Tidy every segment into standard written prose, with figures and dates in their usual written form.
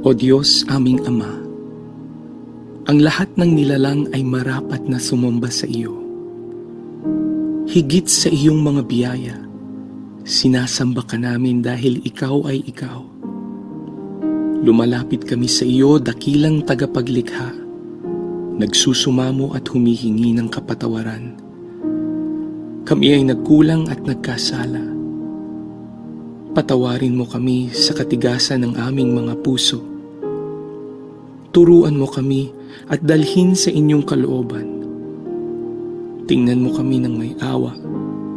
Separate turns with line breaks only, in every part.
O Diyos aming Ama, ang lahat ng nilalang ay marapat na sumamba sa iyo. Higit sa iyong mga biyaya, sinasamba ka namin dahil ikaw ay ikaw. Lumalapit kami sa iyo, dakilang tagapaglikha, nagsusumamo at humihingi ng kapatawaran. Kami ay nagkulang at nagkasala. Patawarin mo kami sa katigasan ng aming mga puso. Turuan mo kami at dalhin sa inyong kalooban. Tingnan mo kami ng may awa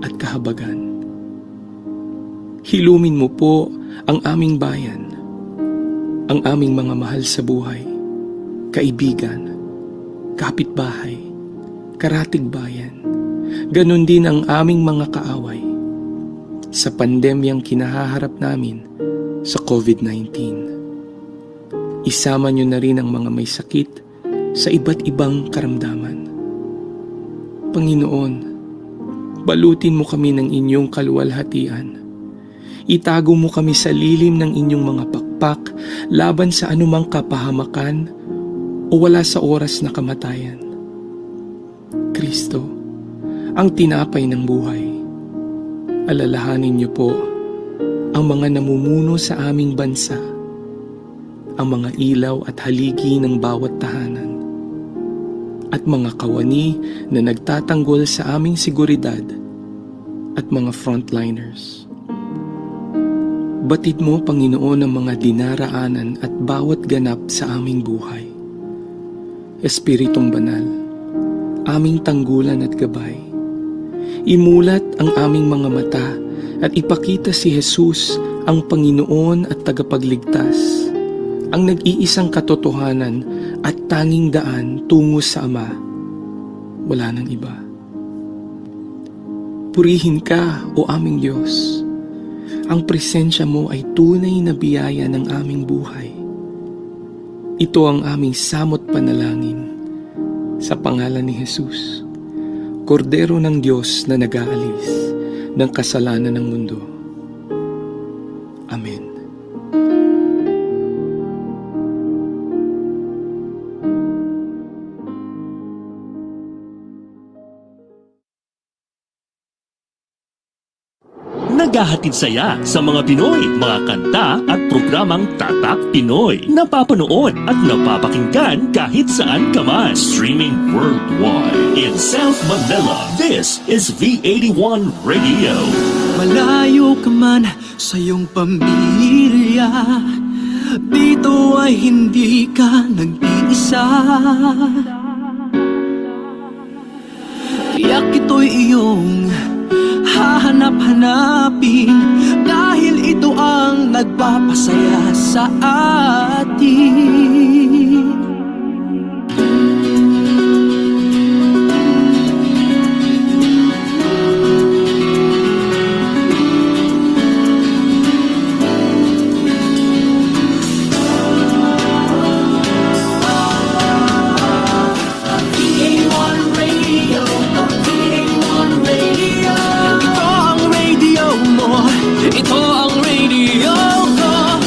at kahabagan. Hilumin mo po ang aming bayan, ang aming mga mahal sa buhay, kaibigan, kapitbahay, karatig bayan, ganon din ang aming mga kaaway sa pandemyang kinahaharap namin sa COVID-19. Isama niyo na rin ang mga may sakit sa iba't ibang karamdaman. Panginoon, balutin mo kami ng inyong kaluwalhatian. Itago mo kami sa lilim ng inyong mga pakpak laban sa anumang kapahamakan o wala sa oras na kamatayan. Kristo, ang tinapay ng buhay, alalahanin niyo po ang mga namumuno sa aming bansa, ang mga ilaw at haligi ng bawat tahanan, at mga kawani na nagtatanggol sa aming seguridad at mga frontliners. Batid mo, Panginoon, ang mga dinaraanan at bawat ganap sa aming buhay. Espiritong Banal, aming tanggulan at gabay, imulat ang aming mga mata at ipakita si Jesus ang Panginoon at tagapagligtas, ang nag-iisang katotohanan at tanging daan tungo sa Ama. Wala nang iba. Purihin ka, O aming Diyos. Ang presensya mo ay tunay na biyaya ng aming buhay. Ito ang aming samot panalangin sa pangalan ni Jesus, Kordero ng Diyos na nag-aalis ng kasalanan ng mundo. Amen.
Naghahatid saya sa mga Pinoy, mga kanta at programang Tatak Pinoy. Napapanood at napapakinggan kahit saan ka man. Streaming worldwide. In South Manila, this is V81 Radio.
Malayo ka man sa iyong pamilya, dito ay hindi ka nag-iisa. Tiyak ito'y iyong hahanap-hanapin, dahil ito ang nagpapasaya sa atin. Ito ang radio ko.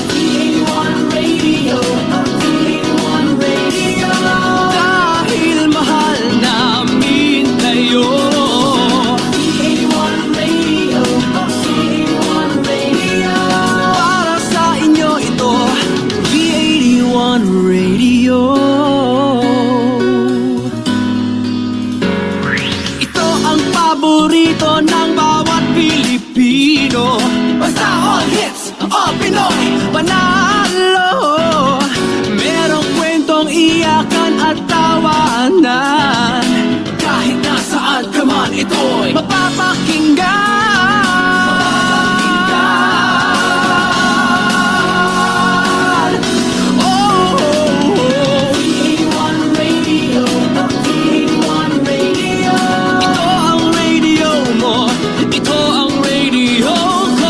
V81 Radio, V81 Radio. Dahil mahal namin kayo. V81 Radio, V81 Radio. Para sa inyo ito, V81 Radio. Ito ang paborito ng bawat Pilipino. Basta all hits, all Pinoy, panalo. Merong kwentong iyakan at tawanan, kahit nasaan ka man ito'y mapapakinggan. V81 Radio, V81 Radio. Ito ang radio mo, ito ang radio ko.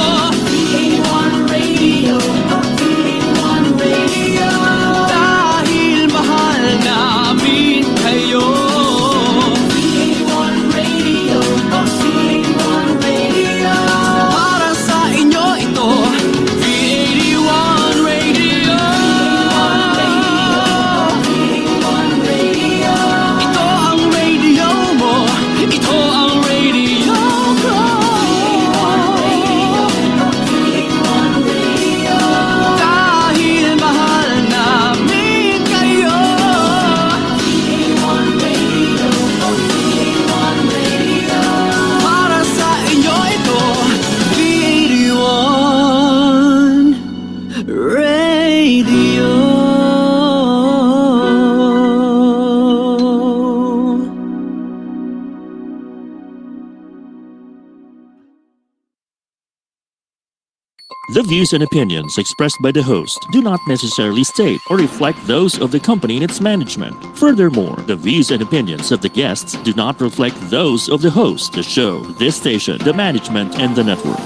V81 Radio, V81 Radio. Dahil mahal namin kayo. V81 Radio, V81 Radio. Para sa inyo ito, V81 Radio. V81
The views and opinions expressed by the host do not necessarily state or reflect those of the company and its management. Furthermore, the views and opinions of the guests do not reflect those of the host, the show, this station, the management, and the network.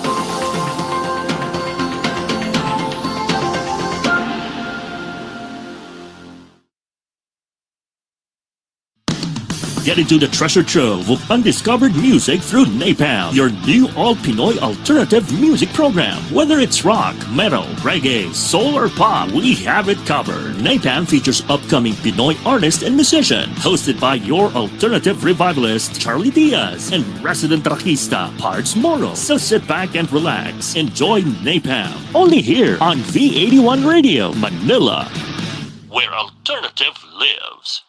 Get into the treasure trove of undiscovered music through Napalm, your new All Pinoy Alternative music program. Whether it's rock, metal, reggae, soul, or pop, we have it covered. Napalm features upcoming Pinoy artist and musician, hosted by your alternative revivalist, Charlie Diaz, and resident rockista, Pards Moro. So sit back and relax. Enjoy Napalm, only here on V81 Radio, Manila, where alternative lives.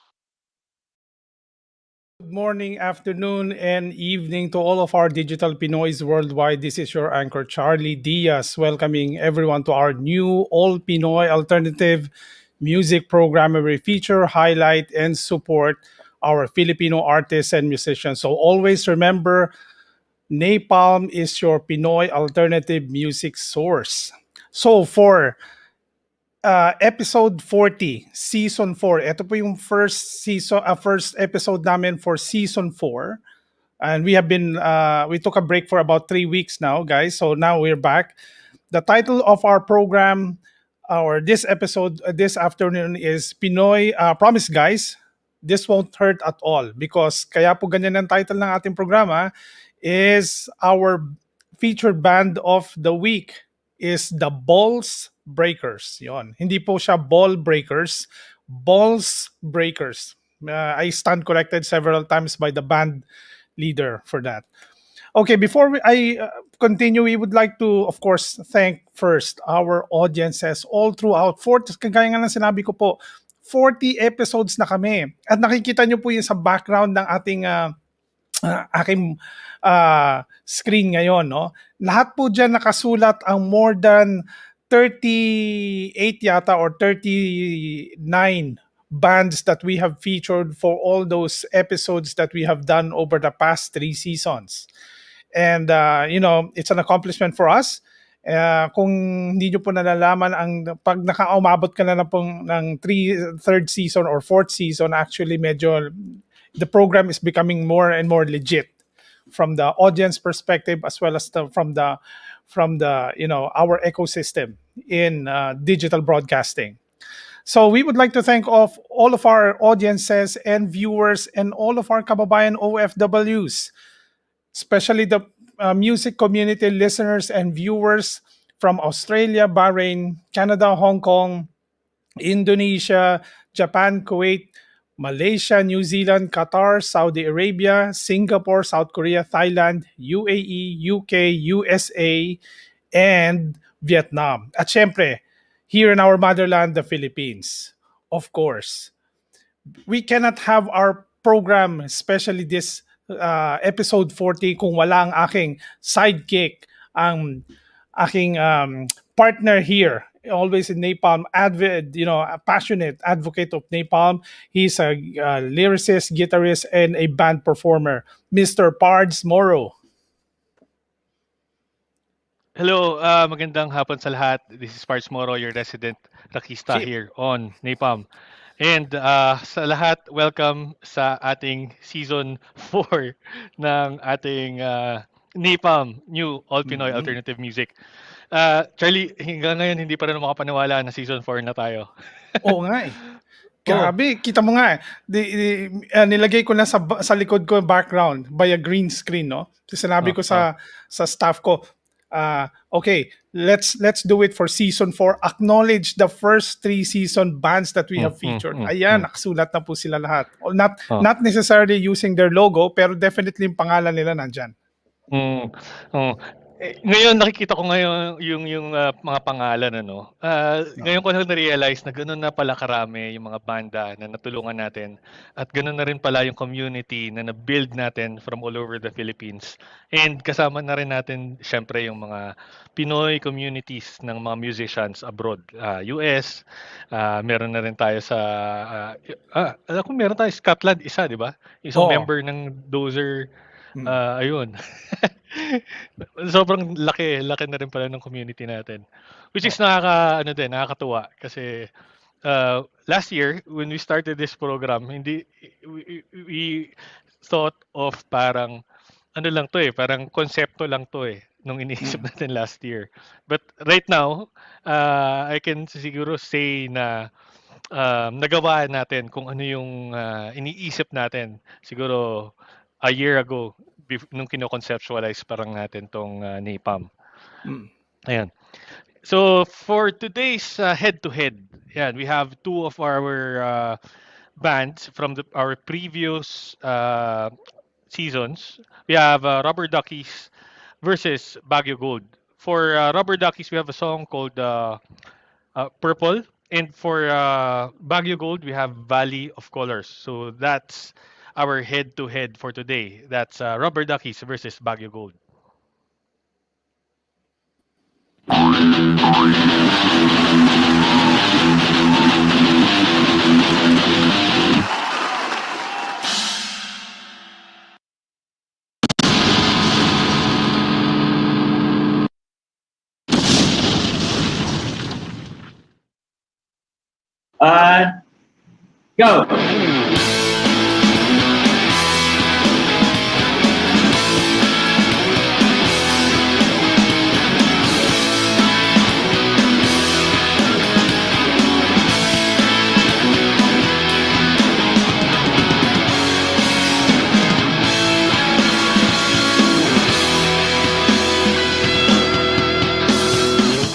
Good morning, afternoon, and evening to all of our digital Pinoys worldwide. This is your anchor, Charlie Diaz, welcoming everyone to our new All Pinoy Alternative music program where we feature, highlight, and support our Filipino artists and musicians. So always remember, Napalm is your Pinoy alternative music source. So for episode 40, season 4. Ito po yung first episode namin for season 4. And we took a break for about 3 weeks now, guys. So now we're back. The title of our program, or this episode, this afternoon is Pinoy, promise guys, this won't hurt at all. Because kaya po ganyan ang title ng ating programa is our featured band of the week is the Balls Breakers. Yon. Hindi po siya Ball Breakers, Balls Breakers. I stand corrected several times by the band leader for that. Okay, before I continue, we would like to, of course, thank first our audiences all throughout. Kagaya nga ng sinabi ko po, 40 episodes na kami. At nakikita nyo po yun sa background ng aking screen ngayon. No? Lahat po dyan nakasulat ang more than 38 yata or 39 bands that we have featured for all those episodes that we have done over the past 3 seasons. And, it's an accomplishment for us. Kung hindi nyo po nalalaman, pag nakaumabot ka na ng third season or fourth season, actually medyo the program is becoming more and more legit from the audience perspective as well as from the our ecosystem in digital broadcasting. So we would like to thank all of our audiences and viewers and all of our kababayan OFWs, especially the music community listeners and viewers from Australia, Bahrain, Canada, Hong Kong, Indonesia, Japan, Kuwait, Malaysia, New Zealand, Qatar, Saudi Arabia, Singapore, South Korea, Thailand, UAE, UK, USA, and Vietnam. At syempre, here in our motherland, the Philippines. Of course, we cannot have our program, especially this episode 40, kung wala ang aking sidekick, ang aking partner here, always in Napalm, a passionate advocate of Napalm. He's a lyricist, guitarist, and a band performer, Mr. Pards Moro.
Hello, magandang hapon sa lahat. This is Pards Moro, your resident rockista here on Napalm. And sa lahat, welcome sa ating season 4 ng ating Napalm, new All Pinoy Alternative Music. Charlie, hanggang ngayon hindi pa rin makapaniwala na season 4 na tayo.
Oo nga eh. Grabe, kita mo nga nilagay ko na sa likod ko background by a green screen, no? So sinabi ko sa staff ko, okay, let's do it for season 4. Acknowledge the first 3 season bands that we have featured. Ayan, nakasulat na po sila lahat. Not necessarily using their logo, pero definitely yung pangalan nila nandyan.
Ngayon nakikita ko ngayon yung mga pangalan ngayon ko lang na-realize na ganoon na pala karami yung mga banda na natulungan natin at ganoon na rin pala yung community na na-build natin from all over the Philippines, and kasama na rin natin syempre yung mga Pinoy communities ng mga musicians abroad, US, meron na rin tayo sa alam ko meron tayo Scotland, isa, di ba? Isang member ng Dozer Ayun. Sobrang laki na rin pala ng community natin. Which is
Oh.
nakakatuwa kasi last year when we started this program, hindi we thought of parang ano lang 'to, parang konsepto lang 'to, nung iniisip
Mm.
natin last year. But right now, I can siguro say na nagawa natin kung ano yung iniisip natin siguro a year ago nung kino-conceptualize parang natin tong NAPAM.
Mm.
Ayan. So for today's head-to-head, yeah, we have two of our bands from our previous seasons. We have Rubber Duckies versus Baguio Gold. For Rubber Duckies, we have a song called Purple. And for Baguio Gold, we have Valley of Colors. So that's our head-to-head for today. That's Rubber Duckies versus Baguio Gold.
Go.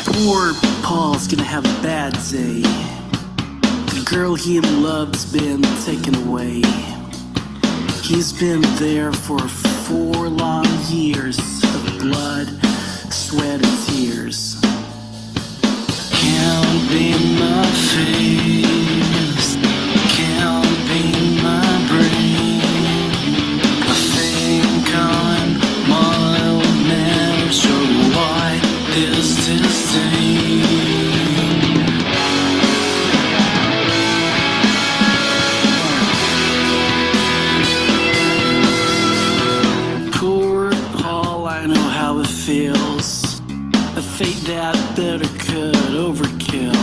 Poor Paul's gonna have a bad day. The girl he loves been taken away. He's been there for 4 long years of blood, sweat, and tears. Can't be my face, can't be my brain. I think I'm mild mannered, so why this disdain? Poor Paul, I know how it feels. A fate that better could overkill.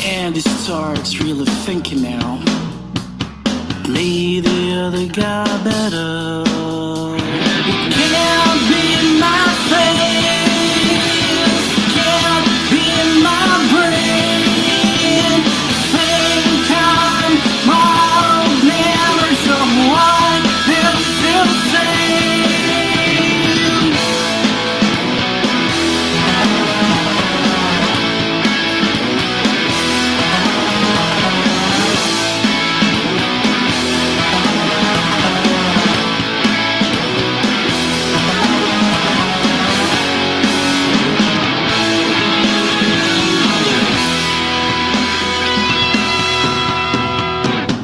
And he starts really thinking now, me the other guy better. It can't be my face, can't be my brain. Think I'm mild mannered, so why this insane?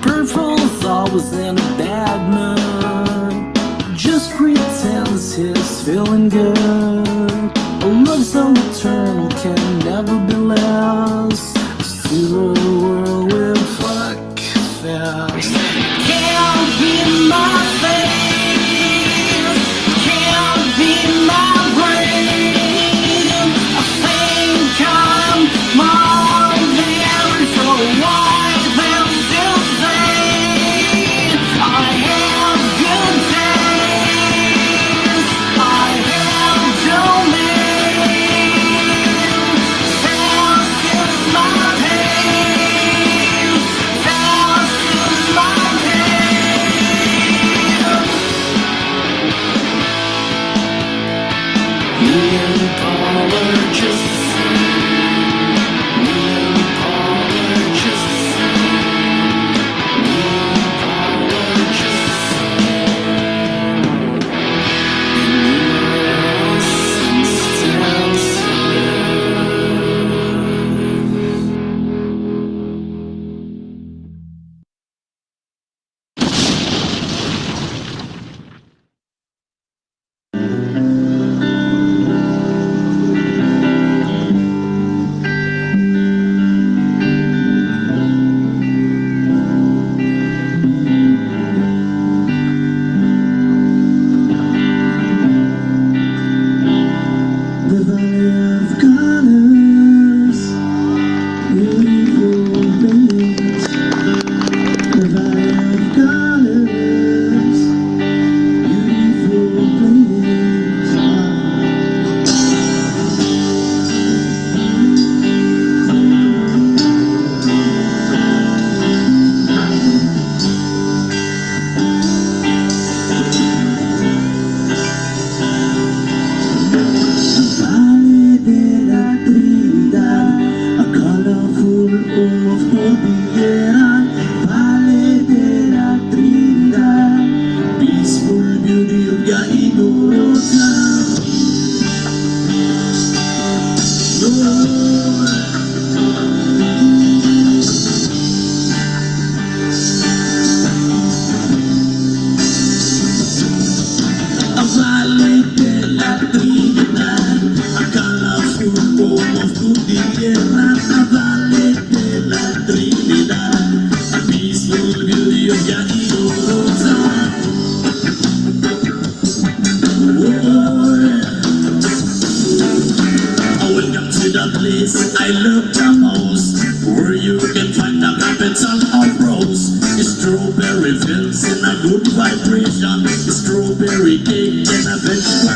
Purple's always in a bad mood, just pretends he's feeling good. A love so eternal can never be lost. To the world will fuck fast. Can't be my face, can't be my brain. I think I'm mild mannered, so why them still say I have good days, I have domain. Fast is my pain, fast is my pain. Me and Paul are just the same. Me and Paul are just the same. Me and Paul are just the same. Numerous instances.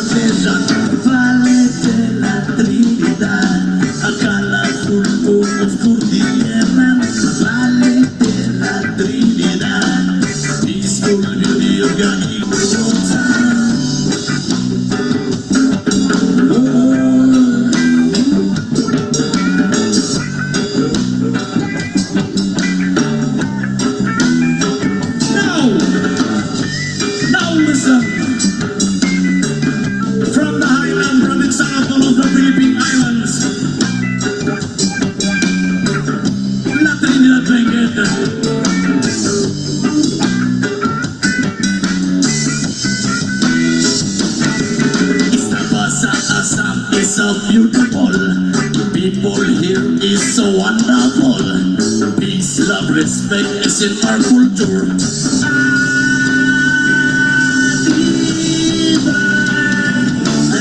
nation. Valley de la Trinidad, a colorful home of Cordillera. Valley de la Trinidad, peaceful beauty of your Rosa. Now listen, from the highland province of the Philippine Islands, La Trinidad Blanket. Istabasa Assam is so beautiful, people here is so wonderful, peace, love, respect is in our culture.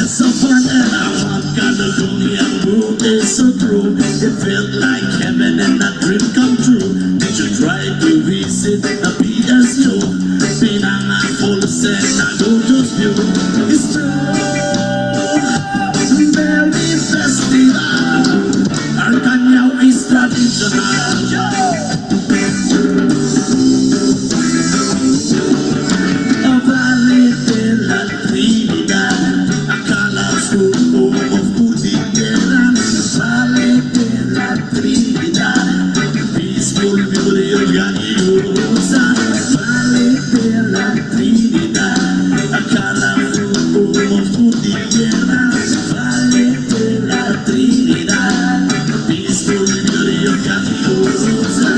So fun and I want Caledonia mood is so true. It felt like heaven and a dream come true. Did you try to visit the PSU? Pinanga full send I go just view. It's true, very festival. Our Kanyao is traditional. A valley de la Trinidad, a colorful home of Cordillera. Valley de la Trinidad, peaceful beauty of Rosa. Valley de la Trinidad, a colorful home of Cordillera. Valley de la Trinidad, peaceful beauty of Rosa.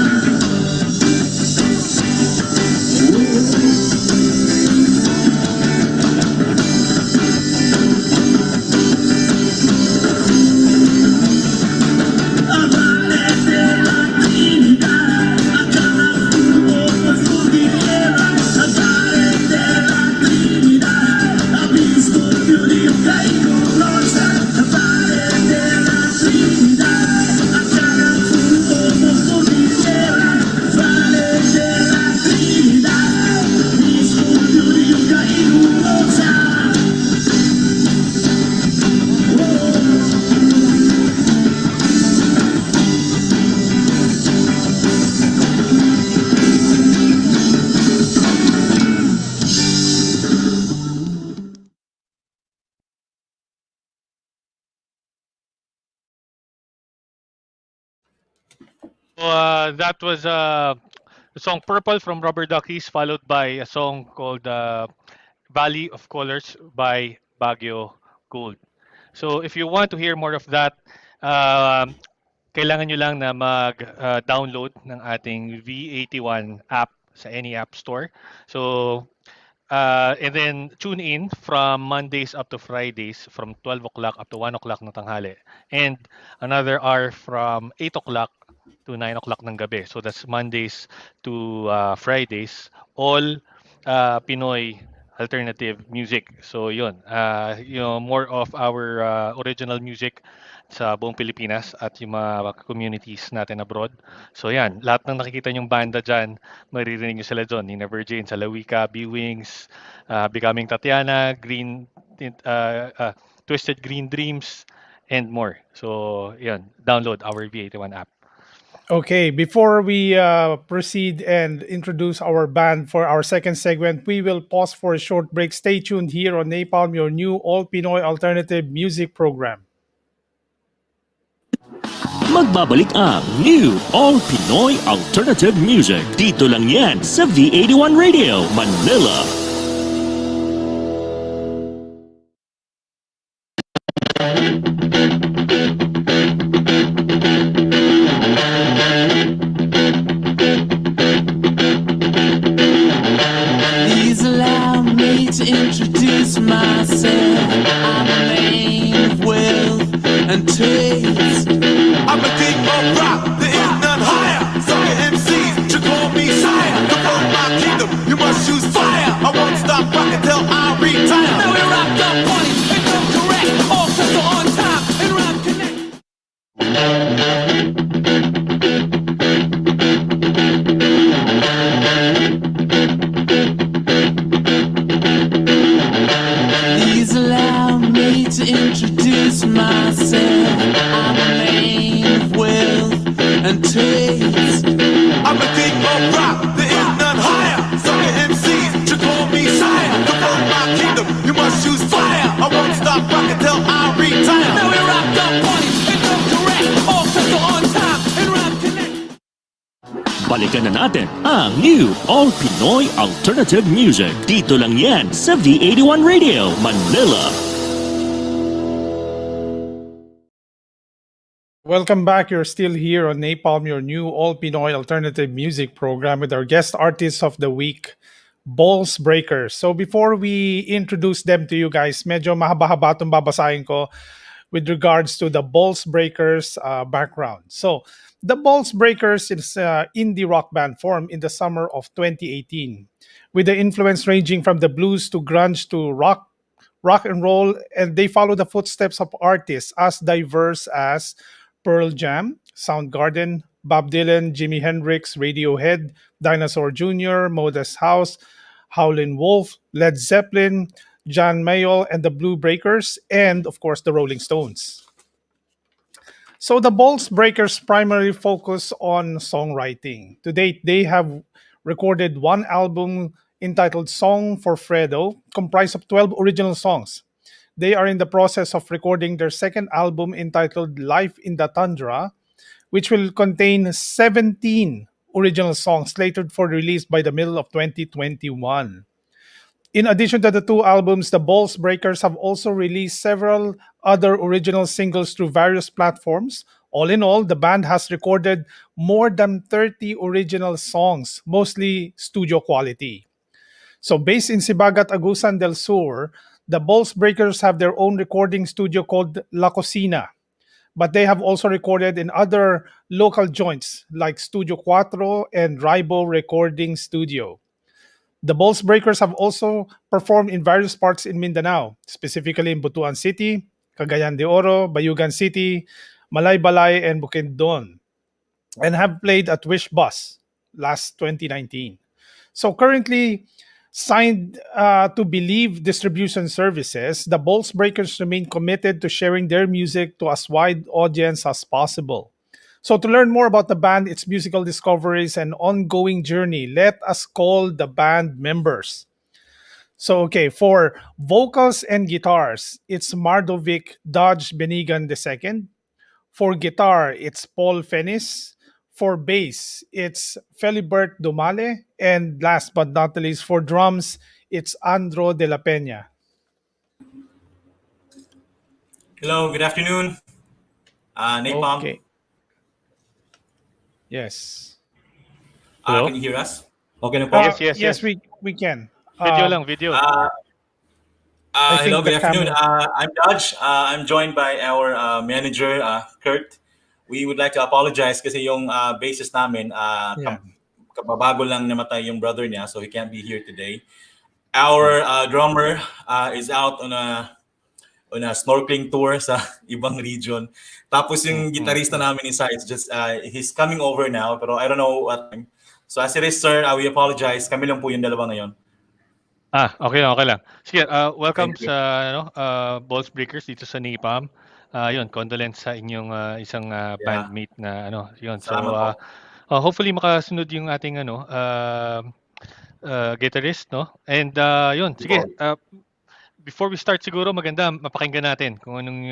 That was the song Purple from Rubber Duckies, followed by a song called Valley of Colors by Baguio Gold. So if you want to hear more of that, um, kailangan nyo lang na mag-download ng ating V81 app sa any app store. So, and then tune in from Mondays up to Fridays from 12 o'clock up to 1 o'clock ng tanghali. And another hour from 8 o'clock to 9 o'clock ng gabi. So that's Mondays to Fridays. All Pinoy alternative music. So yun, more of our original music sa buong Pilipinas at yung mga communities natin abroad. So yan, lahat ng nakikita nyong banda dyan, maririnig nyo sila doon. Nina Virgin, Salawika, B-Wings, Becoming Tatiana, Twisted Green Dreams, and more. So yan, download our V81 app.
Okay, before we proceed and introduce our band for our second segment, we will pause for a short break. Stay tuned here on Napalm, your new All Pinoy Alternative Music Program.
Magbabalik ang New All Pinoy Alternative Music. Dito lang yan sa V81 Radio, Manila.
Please allow me to introduce myself. I'm a man of wealth and taste.
I'm a king of rock, there is none higher. Some MCs should call me sire. To run my kingdom, you must choose fire. I won't stop rocking till I retire.
Now we rock the party and come correct. All crystal on time and rock connect. Please allow me to introduce myself. I'm a man with and taste.
I'm the king of rap, there is none higher. Sucker MCs should call me sire. To find my kingdom, you must choose fire. I won't stop rocking till I retire.
Now we rocked up parties and come correct. All crystal on time and rap connect.
Balikan na natin ang new All Pinoy Alternative Music. Dito lang yan sa V81 Radio, Manila.
Welcome back. You're still here on Napalm, your new All Pinoy Alternative Music program with our guest artists of the week, Ballsbreakers. So before we introduce them to you guys, medyo mahaba-haba itong babasahin ko with regards to the Ballsbreakers background. So the Ballsbreakers is an indie rock band formed in the summer of 2018 with the influence ranging from the blues to grunge to rock and roll, and they follow the footsteps of artists as diverse as Pearl Jam, Soundgarden, Bob Dylan, Jimi Hendrix, Radiohead, Dinosaur Jr., Modest House, Howlin' Wolf, Led Zeppelin, John Mayall and the Blue Breakers, and of course the Rolling Stones. So the Ballsbreakers primarily focus on songwriting. To date, they have recorded one album entitled Song for Fredo, comprised of 12 original songs. They are in the process of recording their second album entitled Life in the Tundra, which will contain 17 original songs slated for release by the middle of 2021. In addition to the two albums, the Ballsbreakers have also released several other original singles through various platforms. All in all, the band has recorded more than 30 original songs, mostly studio quality. So based in Sibagat, Agusan del Sur, the Ballsbreakers have their own recording studio called La Cocina, but they have also recorded in other local joints like Studio Cuatro and Ribo Recording Studio. The Ballsbreakers have also performed in various parts in Mindanao, specifically in Butuan City, Cagayan de Oro, Bayugan City, Malaybalay, and Bukidnon, and have played at Wish Bus last 2019. So currently signed to Believe Distribution Services, the Ballsbreakers remain committed to sharing their music to as wide audience as possible. So to learn more about the band, its musical discoveries, and ongoing journey, let us call the band members. So okay, for vocals and guitars, it's Mardovic Dodge Benigan II. For guitar, it's Paul Fennis. For bass, it's Felibert Dumale. And last but not least, for drums, it's Andro de la Peña.
Hello, good afternoon. Napalm,
Okay. Yes.
Hello?
can you hear us? Okay na po.
Yes.
We can.
Video lang, video.
I think
Hello,
the
good afternoon.
camera-
I'm Dodge. I'm joined by our manager, Kurt. We would like to apologize kasi yung bassist namin,
Yeah.
kababago lang namatay yung brother niya, so he can't be here today. Our drummer is out on a snorkeling tour sa ibang region. Tapos yung gitarista namin isa, it's just he's coming over now, pero I don't know what time. So as it is, sir, we apologize. Kami lang po yung dalawa ngayon.
Okay lang. Sige, welcome
Thank you.
sa Ballsbreakers dito sa Napalm. Yun, condolence sa inyong isang bandmate na yun. So
Salamat
hopefully makasunod yung ating guitarist, no? And yun, sige. Before we start siguro maganda mapakinggan natin kung anong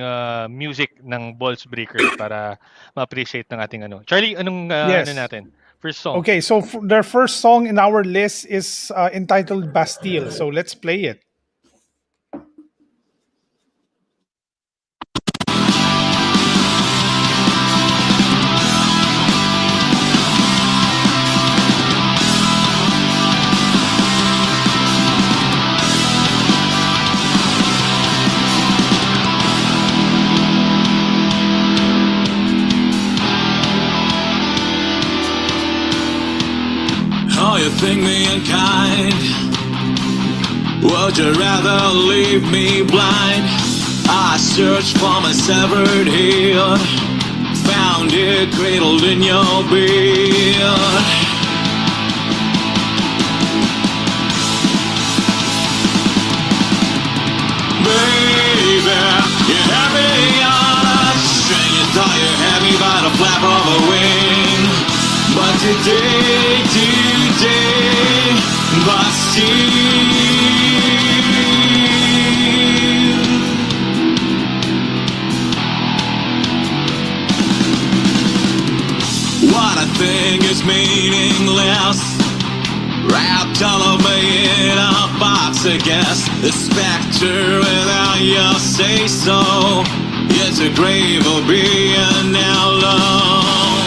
music ng Ballsbreakers para ma-appreciate ng ating Charlie, anong
Yes.
natin? First song.
Okay, so their first song in our list is entitled Bastille. So let's play it.
Oh, you think me unkind? Would you rather leave me blind? I searched for my severed head, found it cradled in your bed. Baby, today, Bastille. What I think is meaningless, wrapped all of me in a box, I guess. A specter without your say so. It's a grave of being alone.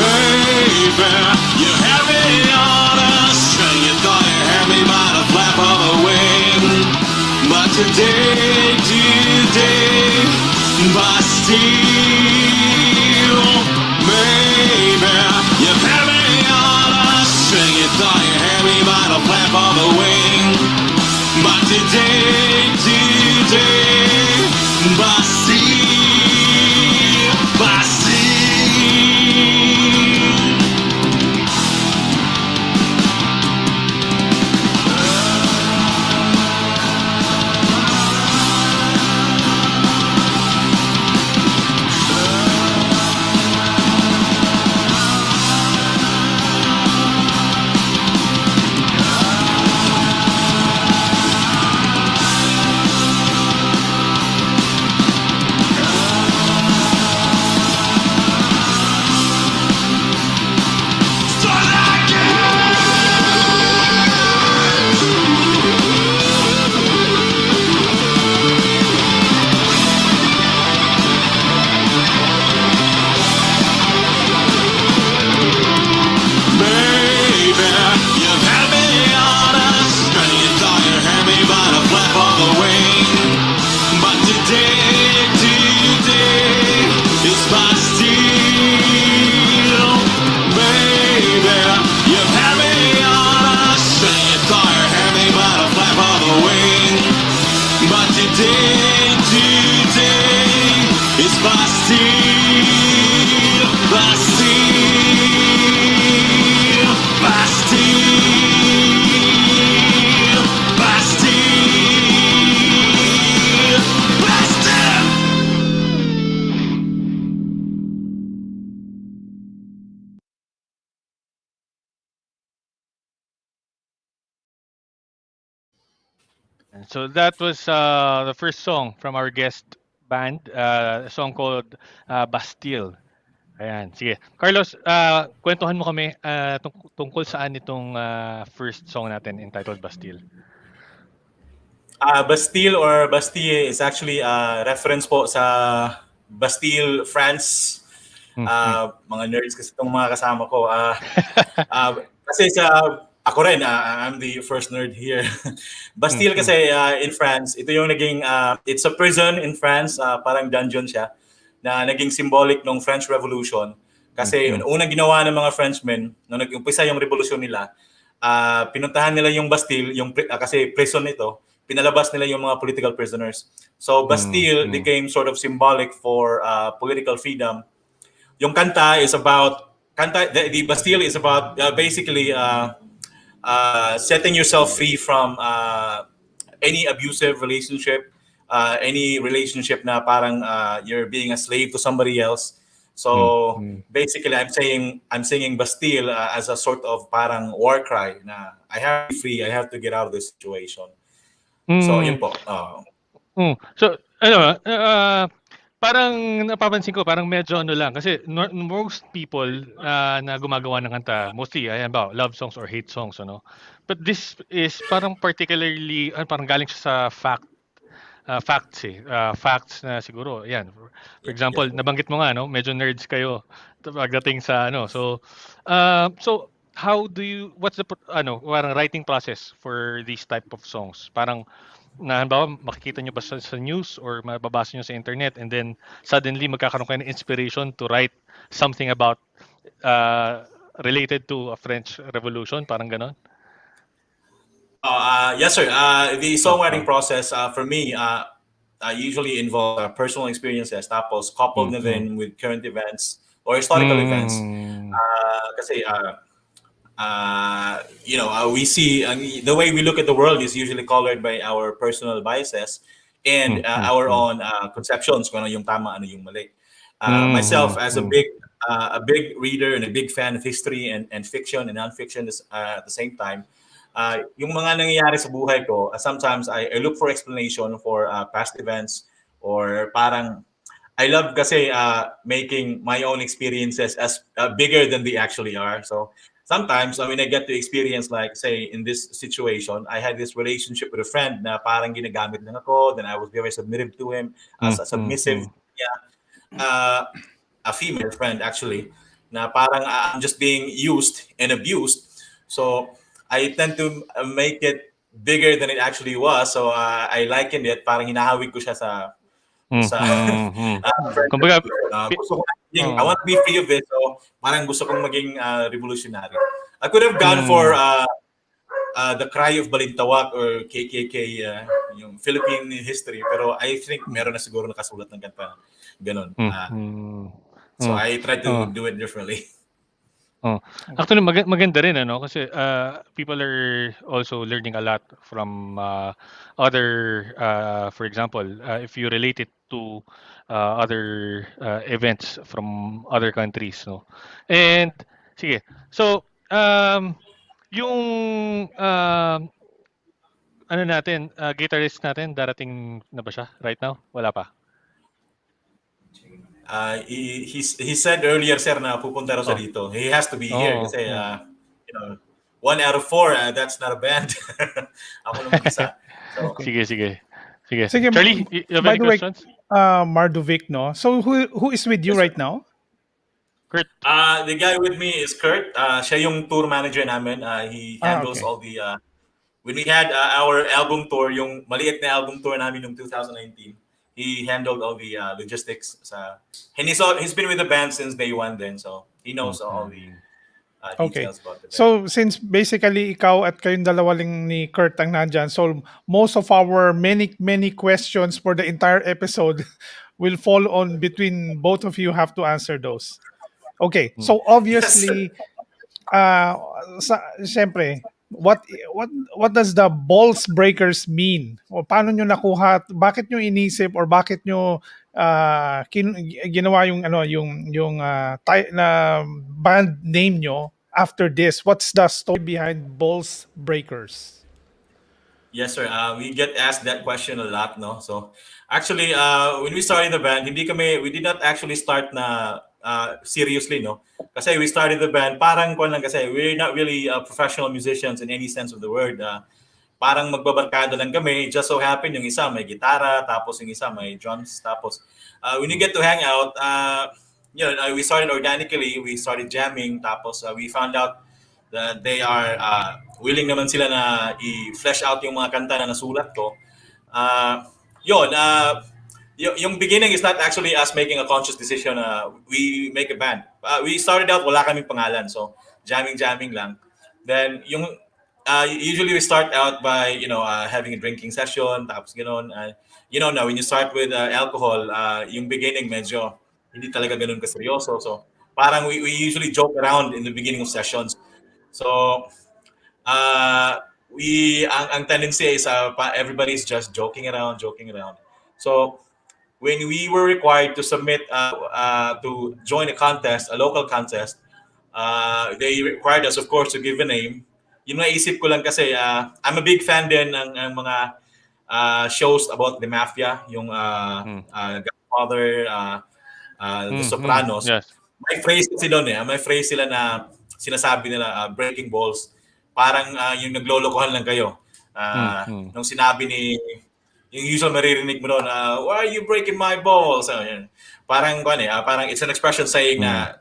Baby, you had me on a string. You thought you had me by the flap of a wing. But today, Bastille, baby, you had me on a string. You thought you had me by the flap of a wing. But today, Bastille, Bastille.
And so that was the first song from our guest band, a song called Bastille. Ayan, sige. Carlos, kwentuhan mo kami tungkol saan itong first song natin entitled Bastille.
Bastille or Bastille is actually reference po sa Bastille, France. Mga nerds kasi itong mga kasama ko. Kasi ako rin, I'm the first nerd here. Bastille kasi in France, ito yung naging, it's a prison in France, parang dungeon siya, na naging symbolic ng French Revolution. Kasi unang ginawa ng mga Frenchmen, nung nag-umpisa yung revolusyon nila, pinuntahan nila yung Bastille, kasi prison ito, pinalabas nila yung mga political prisoners. So Bastille became sort of symbolic for political freedom. Yung kanta is about, the Bastille is about basically setting yourself free from any abusive relationship, any relationship na parang you're being a slave to somebody else. So basically, I'm singing Bastille as a sort of parang war cry na I have to be free, I have to get out of this situation. So yun po.
So parang napapansin ko parang medyo ano lang kasi most people na gumagawa ng kanta mostly ayan ba love songs or hate songs ano. But this is parang particularly parang galing siya sa facts facts na siguro yan for example nabanggit mo nga no medyo nerds kayo pagdating sa ano so how do you what's the parang writing process for these type of songs parang na halimbawa makikita nyo ba sa news or mababasa nyo sa internet and then suddenly magkakaroon kayo ng inspiration to write something about related to a French Revolution parang ganon.
Yes, sir. The songwriting process for me usually involves personal experiences tapos coupled na din with current events or historical events. Kasi we see the way we look at the world is usually colored by our personal biases. and our own conceptions kung ano yung tama, ano yung mali. Myself as a big reader and a big fan of history and fiction and nonfiction at the same time, yung mga nangyayari sa buhay ko, sometimes I look for explanation for past events, or parang I love kasi making my own experiences as bigger than they actually are. So sometimes when I get to experience, like say in this situation, I had this relationship with a friend na parang ginagamit lang ako, then I was very submissive to him, submissive. Yeah, a female friend actually, na parang I'm just being used and abused. So I tend to make it bigger than it actually was. So I likened it, parang hinahawig ko siya sa friend.
Kumbaga,
Gusto ko maging, I want to be free of it. So parang gusto kong maging revolutionary. I could have gone for the Cry of Balintawak or KKK, yung Philippine history, pero I think meron na siguro nakasulat ng kanta ganun. So I tried to do it differently.
Actually, maganda rin ano kasi people are also learning a lot from other for example, if you relate it to other events from other countries, no. And sige. So, yung ano natin, guitarist natin darating na ba siya right now? Wala pa.
He said earlier, sir, na pupunta raw siya dito. He has to be here kasi you know, 1 out of 4, that's not a band. Ako lang mag-isa. So,
Sige.
Sige,
Charlie, you have
by
any
the way,
questions?
Mardovic, no? So who is with you right now?
Kurt.
the guy with me is Kurt. Siya yung tour manager namin. He handles
Okay.
all the when we had our album tour, yung maliit na album tour namin noong 2019, he handled all the logistics. And he's been with the band since day one then, so he knows all the
Okay.
details about the band.
So since basically ikaw at kayong dalawa lang ni Kurt ang nandyan, so most of our many questions for the entire episode will fall on between both of you have to answer those. Okay. So obviously, siyempre, what does the balls breakers mean? O paano nyo nakuha? Bakit nyo inisip or bakit nyo ginawa yung na band name nyo after this? What's the story behind balls breakers?
Yes, sir. We get asked that question a lot, no? So, actually, when we started the band, we did not actually start na seriously, no? Kasi we started the band, parang kung lang kasi, we're not really professional musicians in any sense of the word. Parang magbabarkada lang kami. Just so happen, yung isa may gitara, tapos yung isa may drums. Tapos, when you get to hang out, we started organically, we started jamming, tapos we found out that they are willing naman sila na i-flesh out yung mga kanta na nasulat ko. Yung beginning is not actually us making a conscious decision we make a band. We started out, wala kaming pangalan, so jamming lang. Then usually we start out by having a drinking session, tapos gano'n. Now when you start with alcohol, yung beginning medyo hindi talaga ganun kaseryoso. So parang we usually joke around in the beginning of sessions. So ang tendency is everybody's just joking around. So when we were required to submit to join a local contest, they required us, of course, to give a name. Yung naisip ko lang kasi I'm a big fan din ng mga shows about the mafia, yung Godfather, The Sopranos.
Yes.
May phrase sila na sinasabi nila, breaking balls. Parang yung naglolokohan lang kayo. Nung sinabi yung usual maririnig mo doon, why are you breaking my balls? Parang it's an expression saying na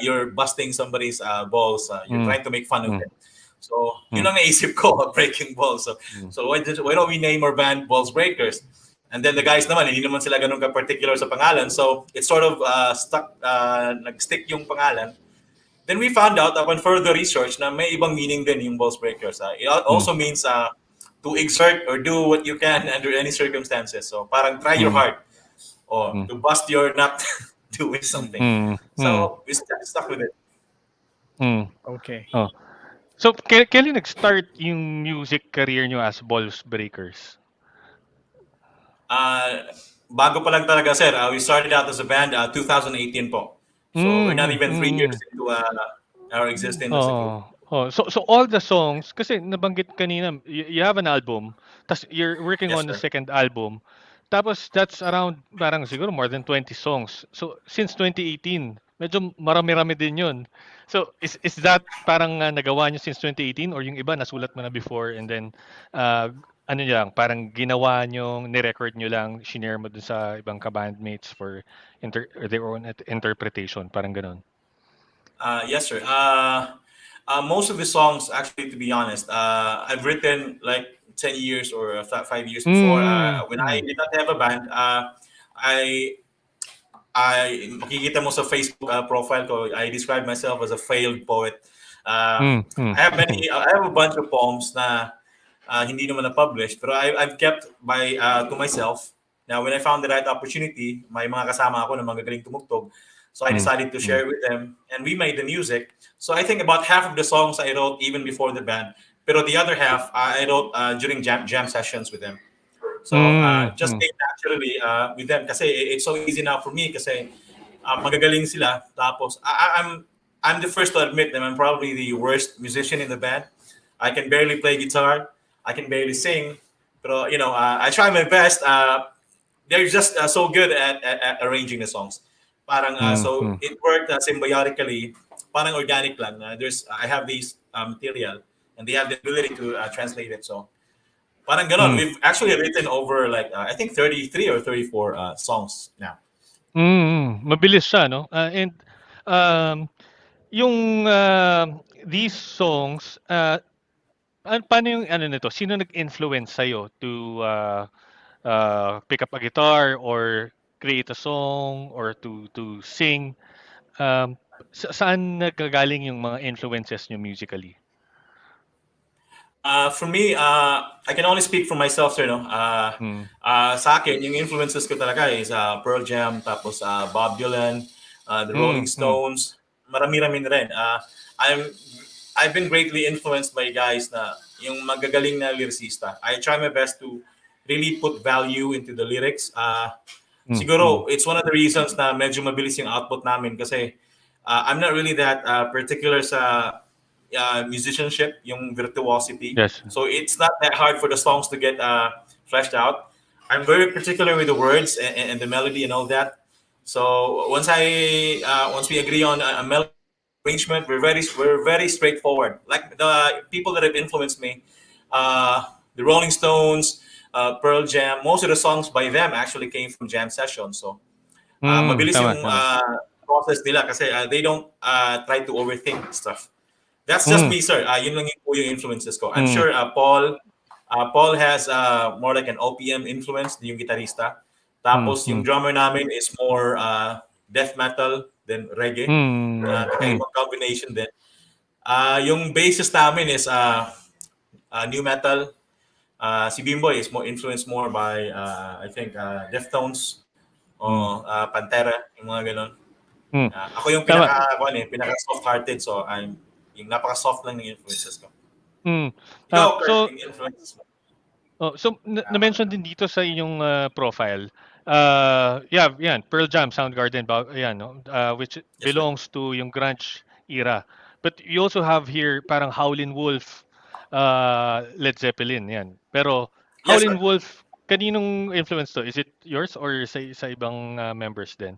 you're busting somebody's balls. You're trying to make fun of it. So, yun ang naisip ko, breaking balls. So why don't we name our band Balls Breakers? And then the guys naman, hindi naman sila ganun ka-particular sa pangalan. So, it sort of nag-stick yung pangalan. Then we found out upon further research na may ibang meaning din yung balls breakers. It also means to exert or do what you can under any circumstances. So parang try your heart or to bust your nut doing something. So we stuck with it.
Okay.
So kailan nag-start yung music career nyo as balls breakers?
Bago pa lang talaga, sir. We started out as a band 2018 po. So we're not even 3 years into our existence as a group.
So all the songs, kasi nabanggit kanina, you have an album, tas you're working
Yes,
on the
sir.
second album, tapos that's around parang siguro more than 20 songs. So since 2018, medyo marami-rami din yun. So is that parang nagawa nyo since 2018 or yung iba nasulat mo na before and then ano nyo lang, parang ginawa nyo, ni-record nyo lang, shinare mo dun sa ibang kabandmates for their own interpretation, parang ganun.
Yes, sir. Most of the songs, actually, to be honest, I've written like 10 years or 5 years before. When I did not have a band, I makikita mo sa Facebook profile ko, I describe myself as a failed poet. I have a bunch of poems na hindi naman na-publish, pero I've kept to myself. Now, when I found the right opportunity, may mga kasama ako na magagaling tumugtog. So I decided to share with them, and we made the music. So I think about half of the songs I wrote even before the band, pero the other half I wrote during jam sessions with them. So just made naturally with them kasi it's so easy now for me kasi magagaling sila. Tapos I'm the first to admit that I'm probably the worst musician in the band. I can barely play guitar. I can barely sing. Pero I try my best. They're just so good at arranging the songs. Parang so it worked symbiotically. Parang organic lang. I have these material and they have the ability to translate it. So parang ganon. We've actually written over like I think 33 or 34 songs now.
Mabilis siya, no? And yung these songs, paano yung ano nito? Sino nag-influence sa'yo to pick up a guitar or create a song or to sing? Saan nagagaling yung mga influences nyo musically?
For me, I can only speak for myself, sir. No? Sa akin, yung influences ko talaga is Pearl Jam, tapos Bob Dylan, the Rolling Stones, marami-rami na rin. I've been greatly influenced by guys na yung magagaling na lyricista. I try my best to really put value into the lyrics. Siguro, it's one of the reasons na medyo mabilis yung output namin kasi I'm not really that particular sa musicianship, yung virtuosity.
Yes.
So it's not that hard for the songs to get fleshed out. I'm very particular with the words and the melody and all that. So once we agree on a melody arrangement, we're very straightforward. Like the people that have influenced me, the Rolling Stones, Pearl Jam, most of the songs by them actually came from jam sessions. So mabilis yung process nila kasi they don't try to overthink stuff. That's just me, sir. Yun lang yung influences ko. I'm sure Paul has more like an OPM influence, yung gitarista. Tapos yung drummer namin is more death metal than reggae. Kakaibang combination din. Yung bassist namin is new metal. Si Bimboy is more influenced more by I think Deftones o Pantera, yung mga ganon. Ako yung pinaka soft-hearted, so yung napaka-soft lang ng influences ko. Ikaw, Kurt, yung influences mo.
Na-mention din dito sa inyong profile. Yan, Pearl Jam, Soundgarden, yan, no? Which belongs to yung grunge era. But you also have here parang Howlin' Wolf, Led Zeppelin, yan. Pero Howlin' Wolf, kaninong influence to? Is it yours or sa ibang members din?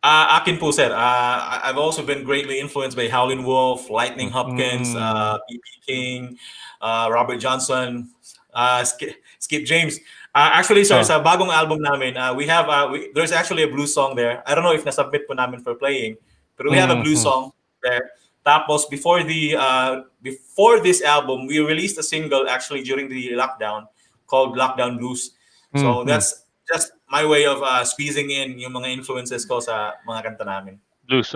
Akin po, sir. I've also been greatly influenced by Howlin' Wolf, Lightning Hopkins, B.B. King, Robert Johnson, Skip James. Actually, sir, sa bagong album namin, there's actually a blues song there. I don't know if nasubmit po namin for playing, but we have a blues song there. Tapos before this album, we released a single actually during the lockdown called Lockdown Blues. So that's just my way of squeezing in yung mga influences ko sa mga kanta namin.
Blues.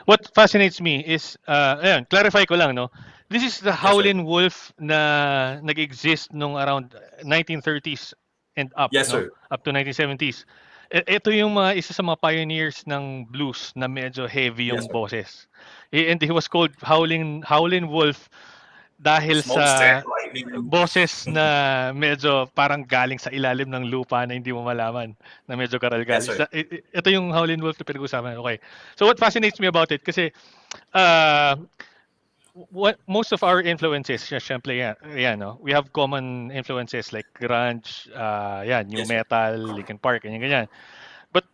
What fascinates me is, clarify ko lang, no? This is the Howlin' Wolf na nag-exist nung around 1930s and up,
yes,
no?
Sir.
Up to 1970s. Ito yung isa sa mga pioneers ng blues na medyo heavy yung boses. And he was called Howlin' Wolf dahil
Smoke
sa
Stack Life.
boses na medyo parang galing sa ilalim ng lupa na hindi mo malaman na medyo karal-gal.
Yes, sir.
Ito yung Howlin' Wolf na pinag-usapan. Okay. So what fascinates me about it kasi uh, what most of our influences, syempre yan, no? We have common influences like grunge, new
Yes, sir.
metal, Linkin Park, ganyan. But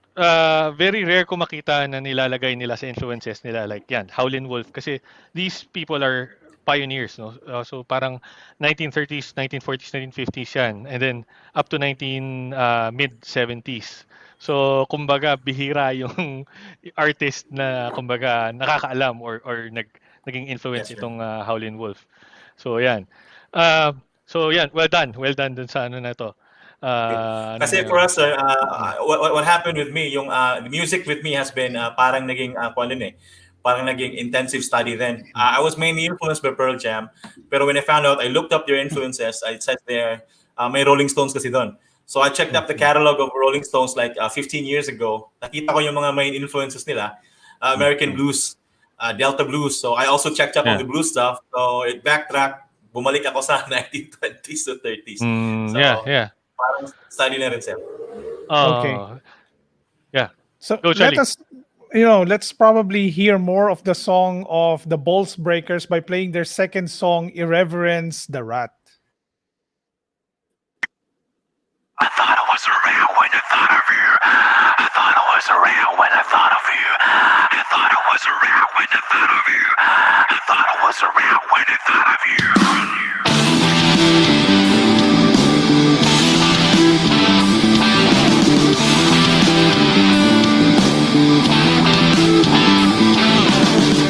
very rare ko makita na nilalagay nila sa influences nila like yan, Howlin' Wolf kasi these people are pioneers, no? So parang 1930s, 1940s, 1950s yan and then up to 19 mid 70s. So kumbaga bihira yung artist na kumbaga nakakaalam or naging influence
Yes, sir.
itong Howlin' Wolf. So yan. Uh, so yan, well done. Well done dun sa ano na to. Ano na
Kasi
yun?
for us, sir, what happened with me, yung the music with me has been parang naging kung ano eh, parang naging intensive study then. I was mainly influenced by Pearl Jam, pero when I found out, I looked up their influences. I said there, may Rolling Stones kasi doon. So I checked up the catalog of Rolling Stones like 15 years ago. Nakita ko yung mga main influences nila, American blues, Delta blues. So I also checked up on the blues stuff. So it backtracked, bumalik ako sa 1920s to 30s. So
Yeah.
parang study na rin sir.
Okay.
Yeah.
So
Go, Charlie.
let's probably hear more of the song of the Ballsbreakers by playing their second song, Irreverence the Rat.
I thought I was around when I thought of you. I thought I was around when I thought of you. I thought I was around when I thought of you. I thought I was around when I thought of you.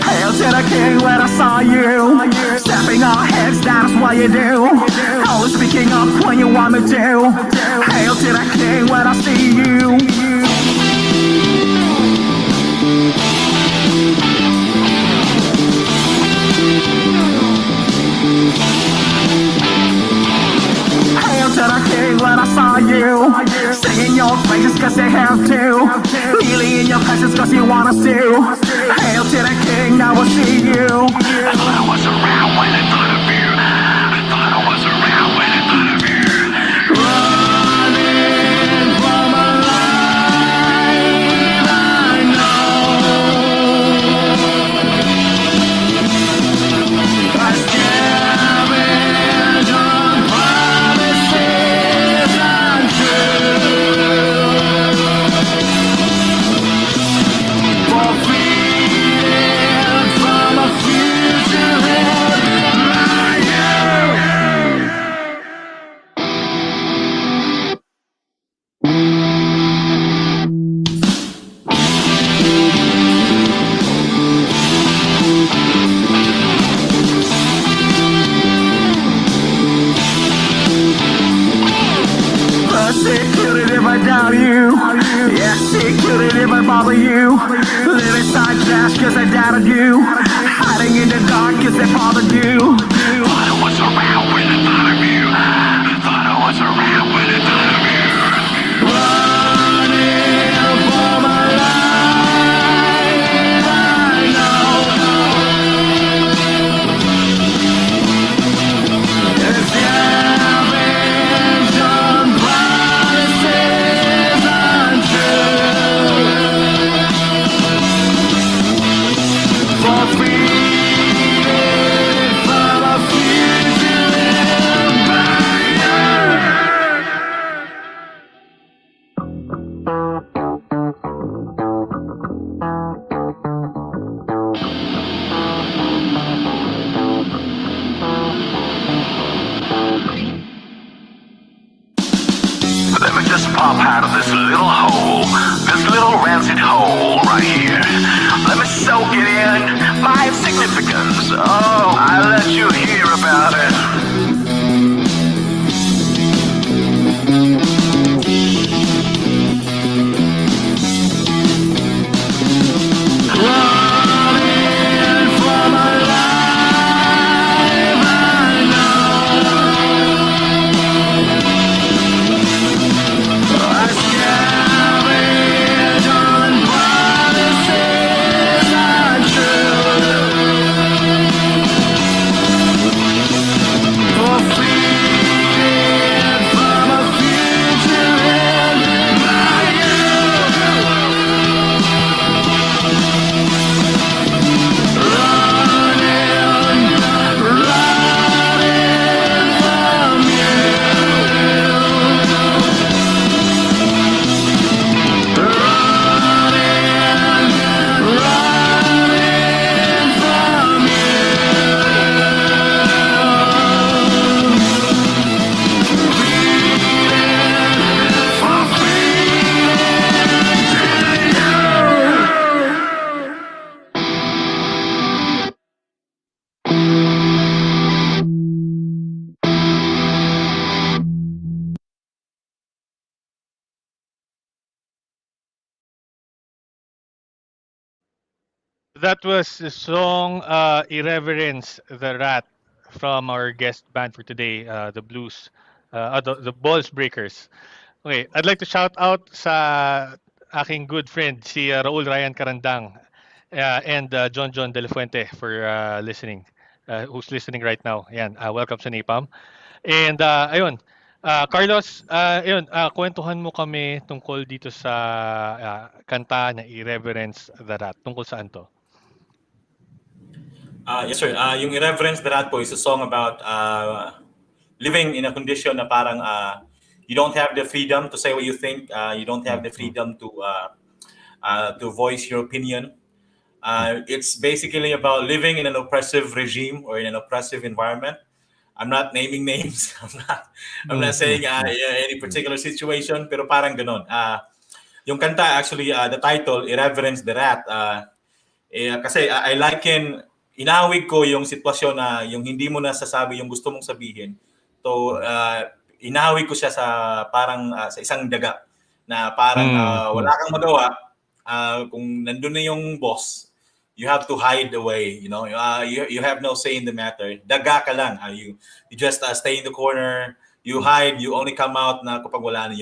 Hail to the king when I saw you. Stepping on heads, that's what you do. Always speaking up when you want me to. Hail to the king when I see you. Hail to the king when I saw you. Singing your praises cause they have to. Kneeling in your presence cause you want us to. Hail to the king, now we'll see you. I thought I was around when I thought of you. I thought I was around when I thought of you. Running from a life I know. I scavenge on promises untrue. For freedom from a future held by you. Persecuted if I doubt you. Executed if I bother you. Live inside flash cause I doubted you. Hiding in the dark cause I bothered you. Thought I was around when I thought of you. Thought I was around when I thought of you. Running for my life I know. It's scavenge on promises untrue. For freedom from a future held by Let me just pop out of this little hole, this little rancid hole right here. Let me soak it in, my significance. Oh, I'll let you hear about it. Running for my life, I know. I scavenge on promises untrue.
That was the song Irreverence the Rat from our guest band for today, the Blues, the Balls Breakers. Okay, I'd like to shout out sa aking good friend si Raul Ryan Carandang and John De La Fuente for listening. Who's listening right now. Yan, welcome sa Napam. And ayun, Carlos, ayun, kwentuhan mo kami tungkol dito sa kanta na Irreverence the Rat. Tungkol saan to?
Yes, sir. Yung I-reverence the rat po is a song about living in a condition na parang you don't have the freedom to say what you think. You don't have the freedom to voice your opinion. It's basically about living in an oppressive regime or in an oppressive environment. I'm not naming names. I'm not saying any particular situation, pero parang ganon. Yung kanta actually, the title, Irreverence the Rat, kasi I liken, inawig ko yung sitwasyon na yung hindi mo nasasabi yung gusto mong sabihin. So, inawig ko siya sa parang sa isang daga na parang wala kang magawa. Kung nandun na yung boss, you have to hide away, you know. You have no say in the matter. Daga ka lang. You just stay in the corner, you hide, you only come out na kapag wala na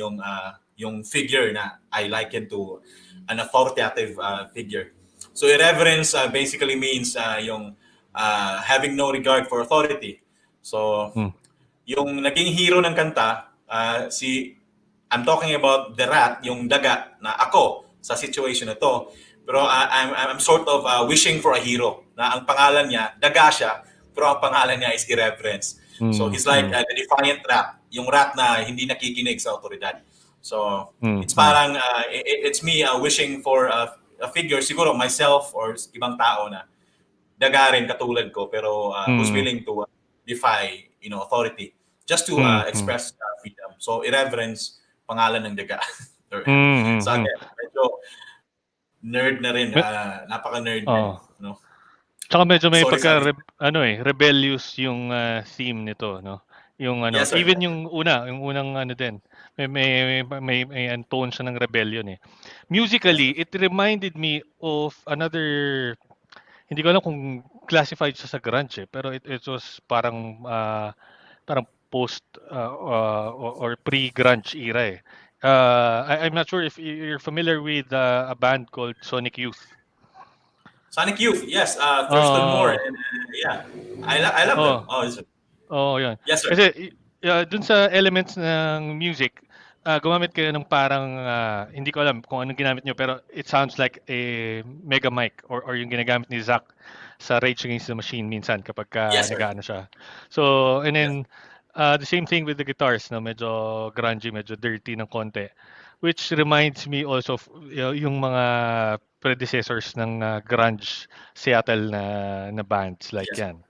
yung figure na I liken to an authoritative figure. So irreverence basically means yung having no regard for authority. So yung naging hero ng kanta, I'm talking about the rat, yung daga na ako sa situation na to. Pero I'm sort of wishing for a hero na ang pangalan niya, daga siya, pero ang pangalan niya is Irreverence. So he's like the defiant rat, yung rat na hindi nakikinig sa otoridad. So it's parang it's me wishing for a figure, siguro myself or ibang tao na daga rin katulad ko pero who's willing to defy, authority just to express freedom. So Irreverence, pangalan ng daga. So again, medyo nerd na rin, napaka-nerd na rin, no?
Tsaka medyo may
Sorry.
rebellious yung theme nito, no? Yung
Yes, sir.
even yung unang din. May tone siya ng rebellion eh. Musically, it reminded me of another, hindi ko alam kung classified siya sa grunge eh, pero it was parang post or pre-grunge era eh. I'm not sure if you're familiar with a band called Sonic Youth.
Sonic Youth, yes. Thurston Moore. And, yeah. I love them.
Oh,
Yes, sir.
yun.
Yes, sir.
Kasi dun sa elements ng music, gumamit kayo ng parang, hindi ko alam kung anong ginamit nyo, pero it sounds like a mega mic or yung ginagamit ni Zach sa Rage Against the Machine minsan kapag
Yes, sir.
nag-ano siya. So, and then, the same thing with the guitars, no? Medyo grungy, medyo dirty ng konti. Which reminds me also of yung mga predecessors ng grunge Seattle na bands like
Yes.
yan.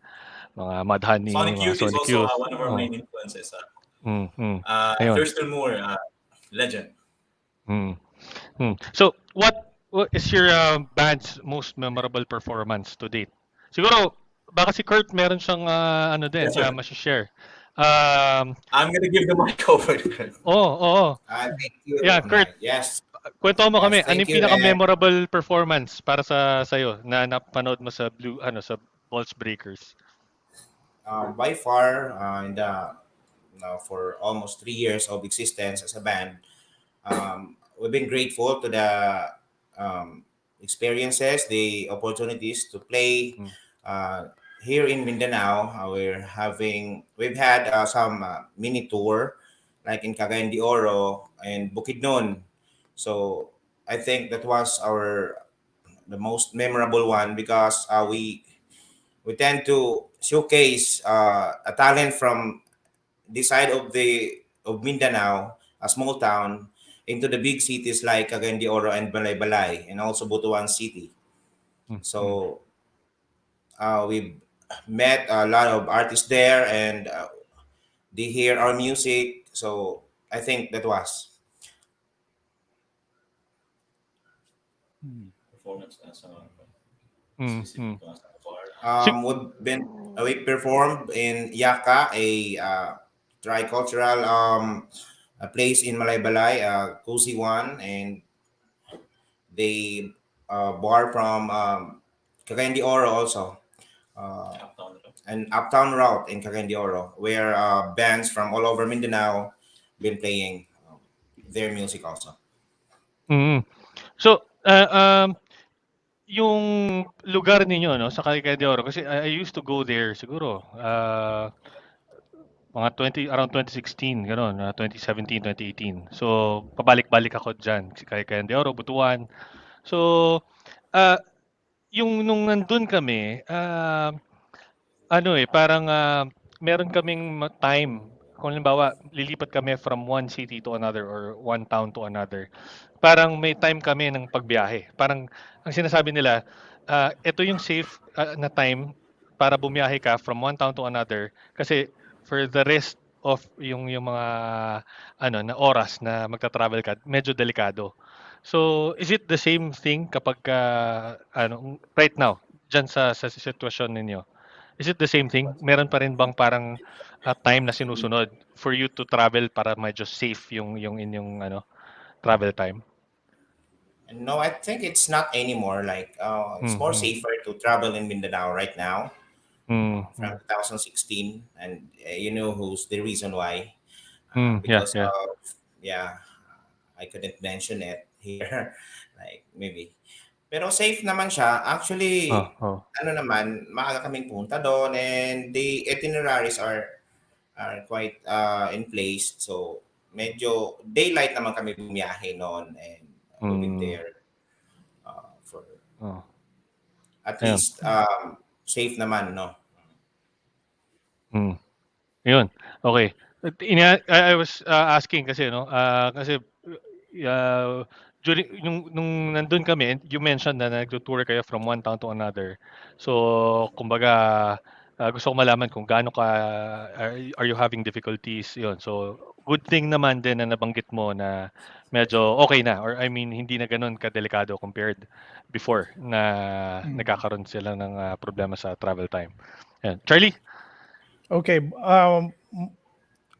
Mga Mudhoney,
Sonic
mga
Youth is
Sonic
also
Youth.
one of our main influences.
Ayun.
Thurston Moore, legend.
So, what is your band's most memorable performance to date? Siguro, baka si Kurt meron siyang
Yes, sir.
masishare.
I'm gonna give the mic over to Kurt.
Oo.
Thank you.
Yeah, Kurt.
Yes.
Kwento mo kami,
Yes,
ano
thank
yung
you,
pinaka-memorable performance para sa sayo na napanood mo sa sa Balls Breakers?
By far, for almost 3 years of existence as a band, we've been grateful to the experiences, the opportunities to play here in Mindanao. We've had some mini tour, like in Cagayan de Oro and Bukidnon. So I think that was the most memorable one because we tend to showcase a talent from this side of Mindanao, a small town, into the big cities like Cagayan de Oro and Balay, and also Butuan City. So we've met a lot of artists there, and they hear our music. So I think that was.
Performance as
Mm.
We've performed in Yaka, a tricultural a place in Malaybalay, cozy one, and they bar from Cagayan de Oro also. An uptown route in Cagayan de Oro, where bands from all over Mindanao been playing their music also.
Mm. So, yung lugar ninyo 'no, sa Cagayan de Oro kasi I used to go there siguro, mga around 2016 gano'n, 2017, 2018. So, pabalik-balik ako diyan, si Cagayan de Oro, Butuan. So, ah, yung nung nandun kami, ano, parang, meron kaming time kung halimbawa lilipat kami from one city to another or one town to another, parang may time kami ng pagbiyahe. Parang ang sinasabi nila, eto yung safe, na time para bumiyahe ka from one town to another kasi for the rest of yung mga ano, na oras na magta-travel ka medyo delikado. So, is it the same thing kapagka ano, right now, diyan sa sitwasyon ninyo? Is it the same thing? Meron pa rin bang parang, time na sinusunod for you to travel para medyo safe yung inyong ano, travel time?
No, I think it's not anymore. Like it's more
Mm,
safer to travel in Mindanao right now
mm,
from
mm,
2016, and you know who's the reason why?
yeah,
Because
yeah.
of, yeah, I couldn't mention it here, like maybe. Pero safe naman siya. Actually,
Oh, oh.
ano naman, maaga kaming punta doon, and the itineraries are quite in place. So medyo daylight naman kami bumiyahe noon, and we've been
Mm,
there for
oh,
at
ayun.
least safe naman, no?
Mm. Yun, okey. I was, asking kasi 'no, kasi, uh, during nung nandun kami, you mentioned na nagtu-tour kayo from one town to another. So, kumbaga, gusto ko malaman kung gaano ka are you having difficulties, yun. So, good thing naman din na nabanggit mo na medyo okey na or I mean hindi na gano'n kadelikado compared before na nagkakaroon sila ng, problema sa travel time. Yan. Charlie?
Okay.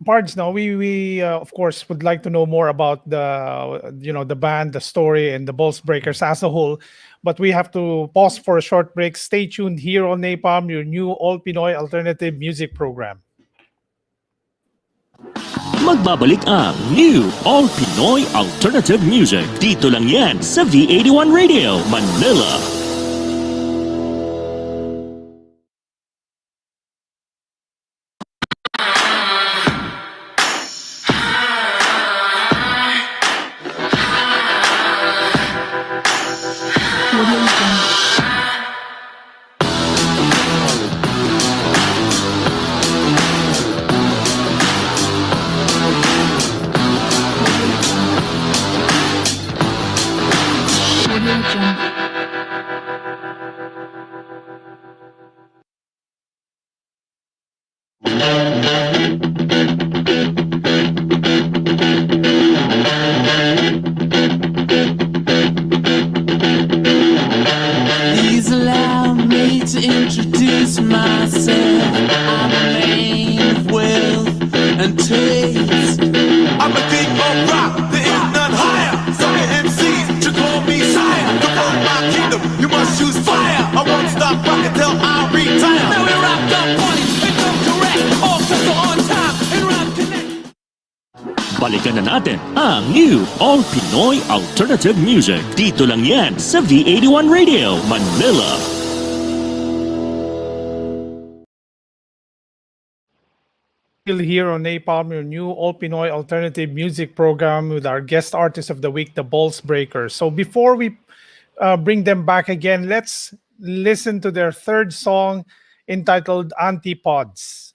Pards, now we of course would like to know more about the band, the story, and the Balls Breakers as a whole. But we have to pause for a short break. Stay tuned here on Napalm, your new All Pinoy Alternative Music Program.
Magbabalik ang New All Pinoy Alternative Music. Dito lang yan sa V81 Radio, Manila.
Please allow me to introduce myself. I'm a man of wealth and taste.
I'm a king of rock, there is none higher. Sucker MCs should call me sire. To run my kingdom, you must choose fire. I won't stop rocking till I retire.
Now we rock the party and come correct. All crystal on time and rock connect.
Balikan na natin ang New All Pinoy Alternative Music. Dito lang yan sa V81 Radio, Manila.
Still here on Napalm, your new All Pinoy Alternative Music Program with our guest artist of the week, the Balls Breakers. So before we bring them back again, let's listen to their third song entitled Antipods.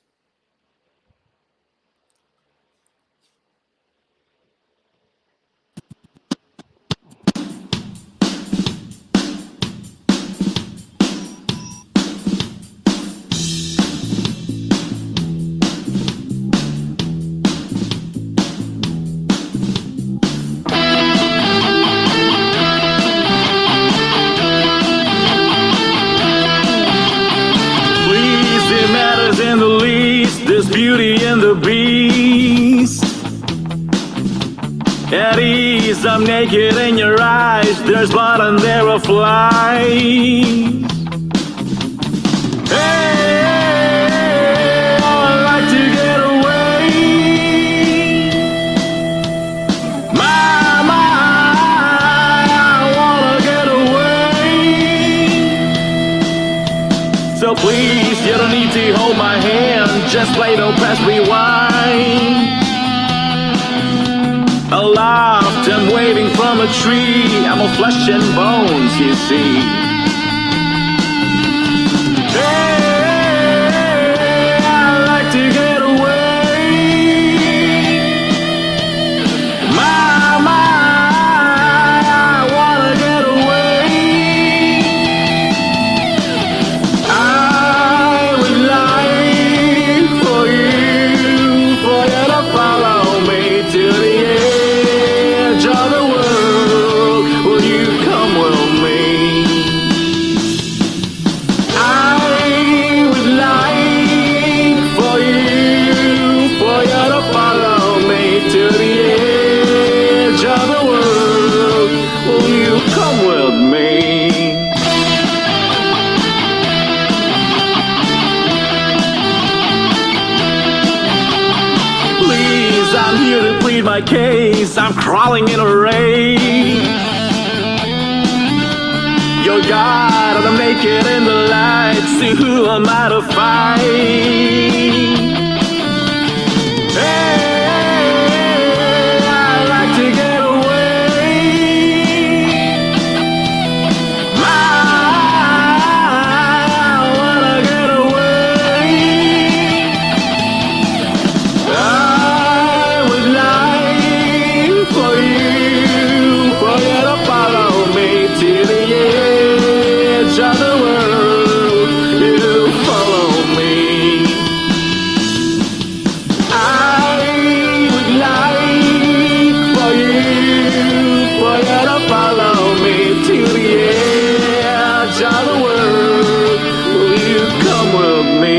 Please, it matters in the least. There's beauty in the beast. At ease, I'm naked in your eyes. There's blood and there are flies. just play, don't press rewind. Aloft, I'm waving from a tree. I'm all flesh and bones, you see. Hey, I like to get away. My, I wanna get away. I would like for you to follow me to the edge of the world. Will you come with me? I would like for you to follow me to the edge of the world. Will you come with me? Please, I'm here to plead my case. I'm crawling in a rage. You're God, and I'm naked in the lights. So who am I to fight? Hey, I like to get away. I wanna get away. I would like for you to follow me to the edge of the world. You follow me. I would like for you to follow me to the edge of the world. Will you come with me?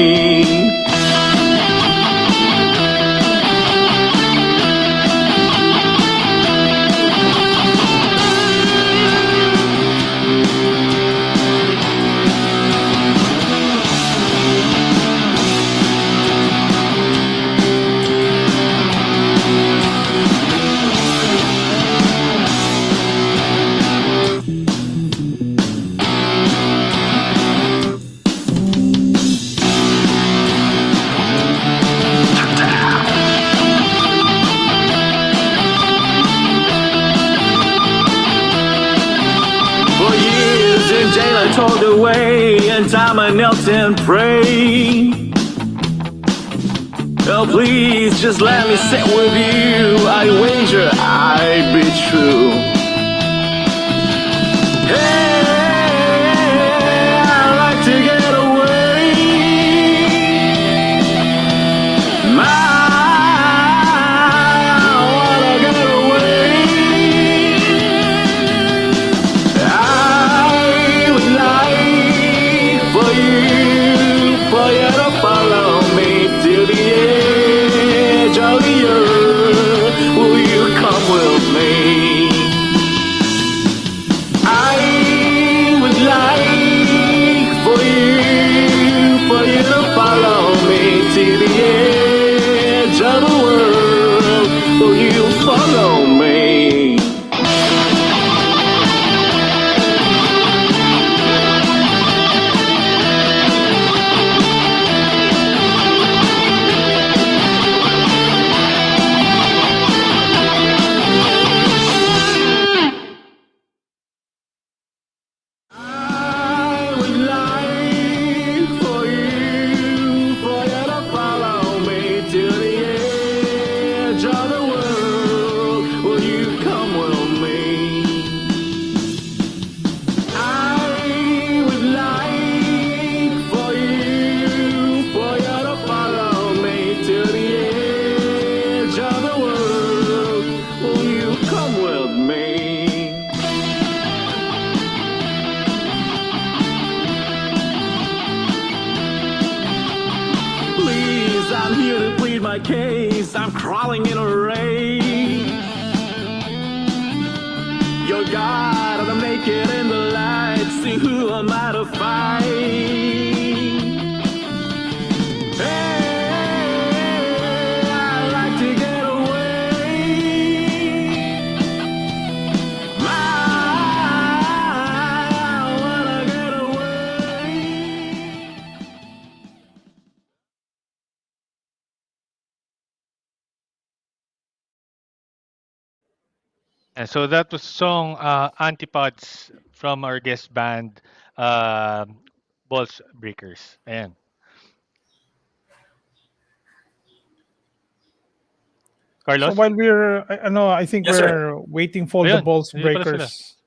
For years in jail I told away, and time I knelt and prayed. Oh, please just let me sit with you. I wager I'd be true. Hey, I like to get away. I wanna get away. I would like for you to follow me to the edge of the earth. Will you come with me? I would like for you to follow me to the edge of the world. Will you follow me? I would like for you to follow me to the edge of the world. Will you come with me? I would like for you to follow me to the edge of the world. Will you come with me? Please, I'm here to plead my case. I'm crawling in a rage. You're God, and I'm naked in the lights. So who am I to fight?
And so that was song Antipods from our guest band, Balls Breakers. Ayan.
So
Carlos?
while I think
Yes, sir.
we're waiting for the
Ayun,
balls
nandito pala sila.
breakers.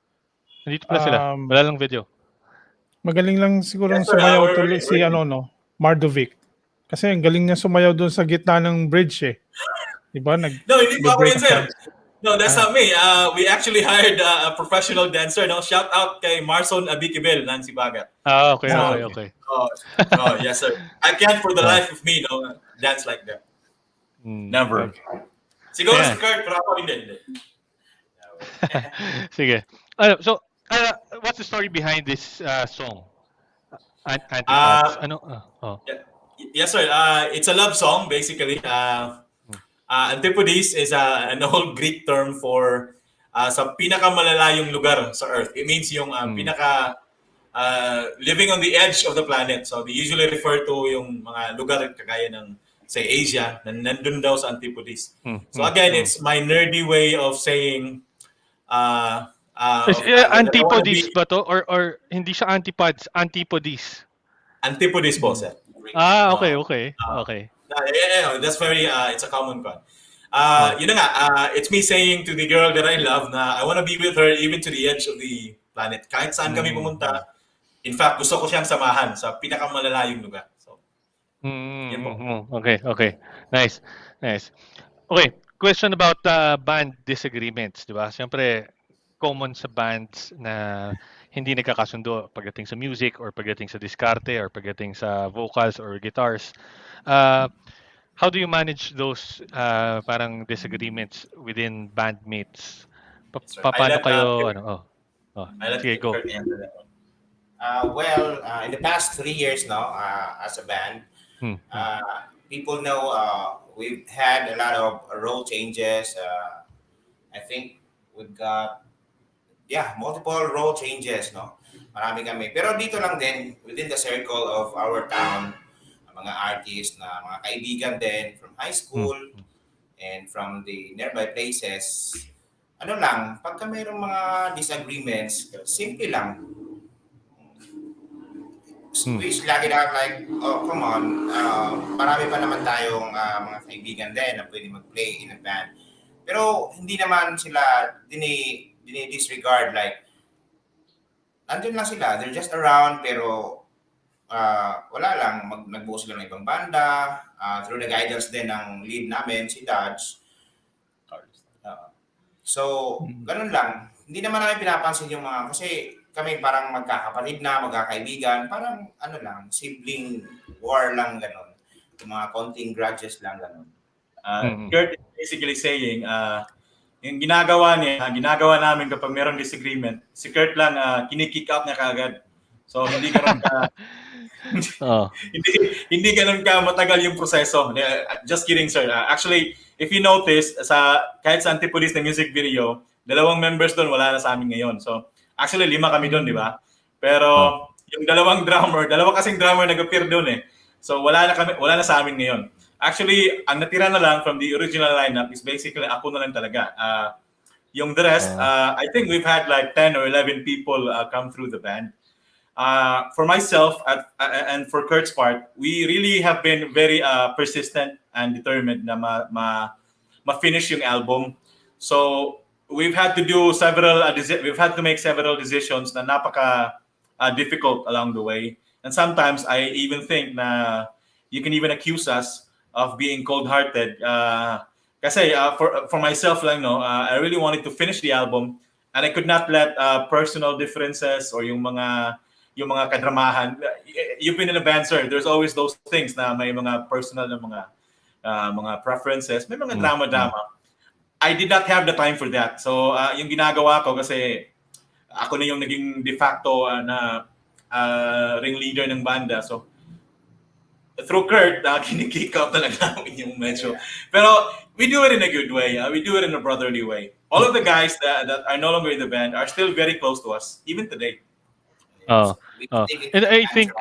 Nandito pala sila. Wala lang video.
Magaling lang siguro
Yes, sir.
sumayaw
We're
tuloy
ready.
si no, Mardovic. Kasi ang galing niya sumayaw doon sa gitna ng bridge eh. 'Di ba?
No, hindi po ako
Nag-break
yun,
of
sir.
dance.
No, that's
Ah,
not me. We actually hired a professional dancer. No, shout out kay Marson Abikibel, Nancy Bagat.
Okay,
So,
okay, okay.
oh, oh, yes, sir. I can't for the
Ah,
life of me, no, dance like that. Never.
okay.
Siguro si
Ayan.
Kurt, pero ako hindi.
Sige. So, what's the story behind this song? Antipods.
Uh,
Ano?
yeah. Yes, sir. It's a love song, basically. Antipodes is an old Greek term for sa pinakamalalayong lugar sa Earth. It means yung pinaka living on the edge of the planet. So they usually refer to yung mga lugar kagaya ng say Asia na nandun daw sa Antipodes. So again, it's my nerdy way of saying that I wanna
Antipodes
be
ba to? Or hindi siya antipods, antipodes.
Antipodes po, sir.
Okay, okay. Okay.
That's very it's a common one.
Oh.
Yun na nga, it's me saying to the girl that I love na I want to be with her even to the edge of the planet. Kahit saan kami pumunta, in fact, gusto ko siyang samahan sa pinakamalalayong lugar. So, yan po.
Okay, okay. Nice. Nice. Okay, question about band disagreements, di ba? Siyempre, common sa bands na hindi nagkakasundo pagdating sa music or pagdating sa diskarte or pagdating sa vocals or guitars. How do you manage those parang disagreements within bandmates?
Sir, I
Paano
let
kayo,
Kurt- I let
sige, go.
Kurt answer that one.
In the past 3 years now, as a band, people know we've had a lot of role changes. I think we've got multiple role changes, no? Marami kami. Pero dito lang din, within the circle of our town, mga artists na mga kaibigan din from high school and from the nearby places. Ano lang, pagka mayroong mga disagreements, simple lang. Which lagi na like, oh, come on, marami pa naman tayong mga kaibigan din na pwede mag-play in a band. Pero hindi naman sila disregard like, andun lang sila, they're just around, pero wala lang, nagbuo sila ng ibang banda, through the guidance din ng lead namin, si Dodge. So, ganun lang. Hindi naman namin pinapansin yung mga, kasi kami parang magkakapatid na, magkakaibigan, parang ano lang, sibling war lang ganun. Yung mga konting grudges lang ganun.
Kurt is basically saying, yung ginagawa namin kapag mayroong disagreement, si Kurt lang kinikick out niya kaagad. So hindi ganun ka hindi ganun ka matagal yung proseso. Just kidding, sir. Actually, if you notice kahit sa Antipodes na music video, 2 members doon wala na sa amin ngayon. So actually 5 kami doon, di ba? Pero yung 2 drummer, 2 kasing drummer nag-appear doon eh. So wala na sa amin ngayon. Actually, ang natira na lang from the original lineup is basically ako na lang talaga. Yung the rest, I think we've had like 10 or 11 people come through the band. For myself and for Kurt's part, we really have been very persistent and determined na ma-finish yung album. So we've had to make several decisions na napaka difficult along the way. And sometimes I even think na you can even accuse us of being cold-hearted. Kasi for myself lang, no, I really wanted to finish the album and I could not let personal differences or yung mga kadramahan. You've been in a band, sir. There's always those things na may mga personal na mga preferences, may mga drama-drama. I did not have the time for that. So yung ginagawa ko kasi ako na yung naging de facto na ringleader ng banda. So through Kurt, kinikick out talaga namin yung medyo. Pero we do it in a good way. We do it in a brotherly way. All of the guys that are no longer in the band are still very close to us, even today.
And I think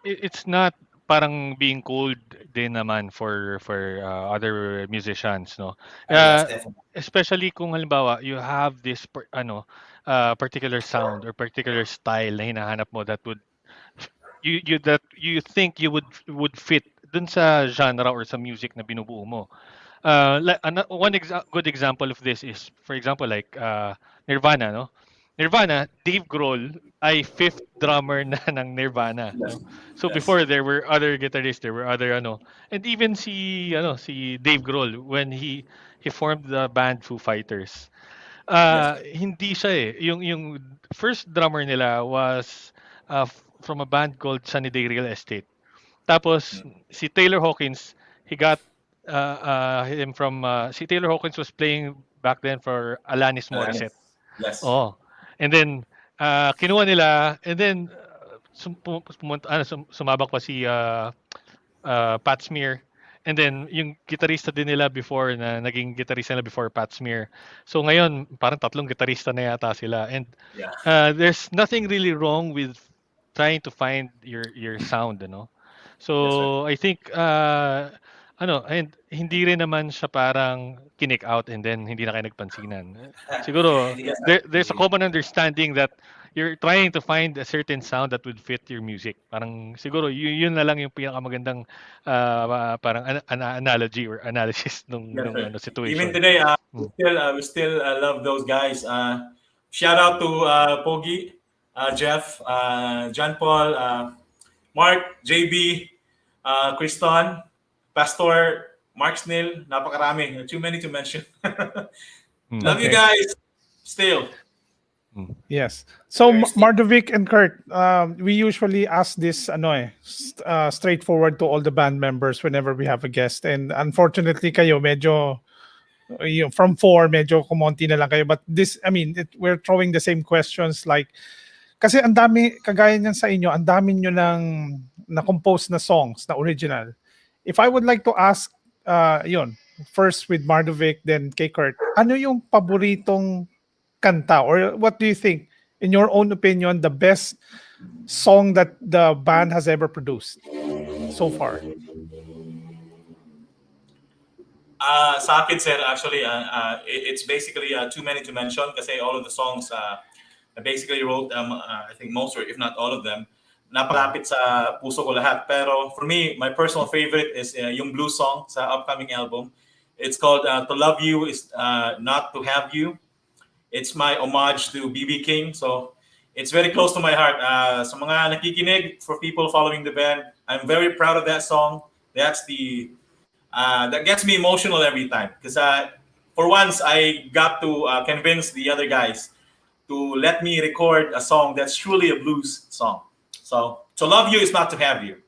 it's not parang being cold din naman for other musicians, no?
Yes,
Uh,
definitely.
especially kung halimbawa you have this particular sound or particular style na hinahanap mo that would that you think you would fit dun sa genre or sa music na binubuo mo. Good example of this is, for example, like Nirvana, no? Nirvana, Dave Grohl ay fifth drummer na ng Nirvana,
Yes.
no? So
Yes.
before there were other guitarists, there were other and even si Dave Grohl when he formed the band Foo Fighters.
Yes.
Hindi siya eh. Yung first drummer nila was from a band called Sunny Day Real Estate. Tapos si Taylor Hawkins, he got him from si Taylor Hawkins was playing back then for Alanis
Alanis.
Morissette.
Yes.
Oh. And then kinuha nila and then sumabak pa si Pat Smear. And then yung gitarista din nila before na naging gitarista nila before Pat Smear. So ngayon parang tatlong gitarista na yata sila and
Yeah.
there's nothing really wrong with trying to find your sound, ano.
Yes, sir.
So I think and hindi rin naman siya parang kinik out and then hindi na kayo nagpansinan. Siguro
Hindi, yes,
there's a
actually.
common understanding that you're trying to find a certain sound that would fit your music. Parang siguro yun na lang yung pinakamagandang parang analogy or analysis
Yes,
nung
sir. Even
situation.
today,
Mm.
we still love those guys. Shout out to Pogi, Jeff, John Paul, Mark, JB, Kriston, Pastor, Mark Snell, napakarami. Too many to mention.
Mm.
Love you
Okay.
guys. Still.
Yes. So
Very still.
Mardovic and Kurt, we usually ask this straightforward to all the band members whenever we have a guest. And unfortunately kayo medyo from four medyo kumonti na lang kayo, but this I mean we're throwing the same questions like kasi ang dami kagaya niyan sa inyo, ang dami niyo ng na compose na songs na original. If I would like to ask yun, first with Mardovic then kay Kurt, ano yung paboritong kanta or what do you think in your own opinion the best song that the band has ever produced so far?
Sa akin, sir, actually, it's basically too many to mention kasi all of the songs I basically wrote, I think most or if not all of them, napalapit sa puso ko lahat. Pero for me, my personal favorite is yung blues song sa upcoming album. It's called To Love You is Not to Have You. It's my homage to BB King. So it's very close to my heart. Sa mga nakikinig, for people following the band, I'm very proud of that song. That's that gets me emotional every time because for once I got to convince the other guys to let me record a song that's truly a blues song. So to love you is not to have you.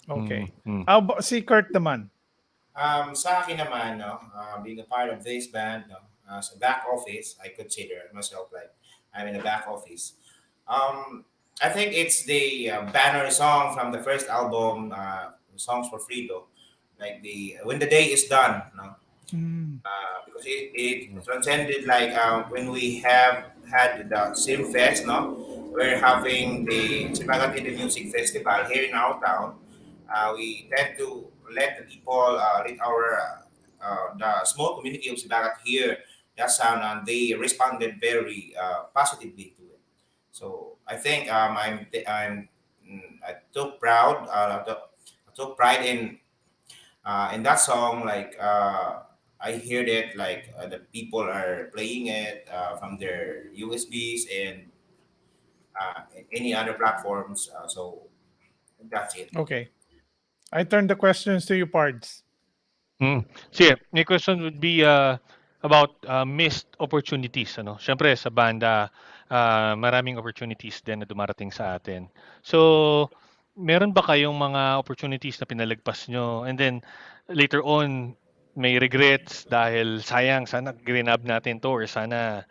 Okay.
Mm.
How about si Kurt naman?
Sa akin naman, no, being a part of this band, no, as a back office, I consider myself like I'm in the back office. I think it's the banner song from the first album, Songs for Freedom, like the When the Day is Done, no? Because it transcended like when we have had the Sim Fest, no? We're having the Sibagat in the Music Festival here in our town. We tend to let the people, let our the small community of Sibagat hear that sound, and they responded very positively to it. So I think I took I took pride in that song. Like I heard it, like the people are playing it from their USBs and any other platforms. So that's it.
Okay. I turn the questions to you, Pards.
Sige, my question would be about missed opportunities, ano. Siyempre sa banda, maraming opportunities din na dumarating sa atin. So, meron ba kayong mga opportunities na pinalagpas nyo and then later on may regrets dahil sayang sana grinab natin 'to or sana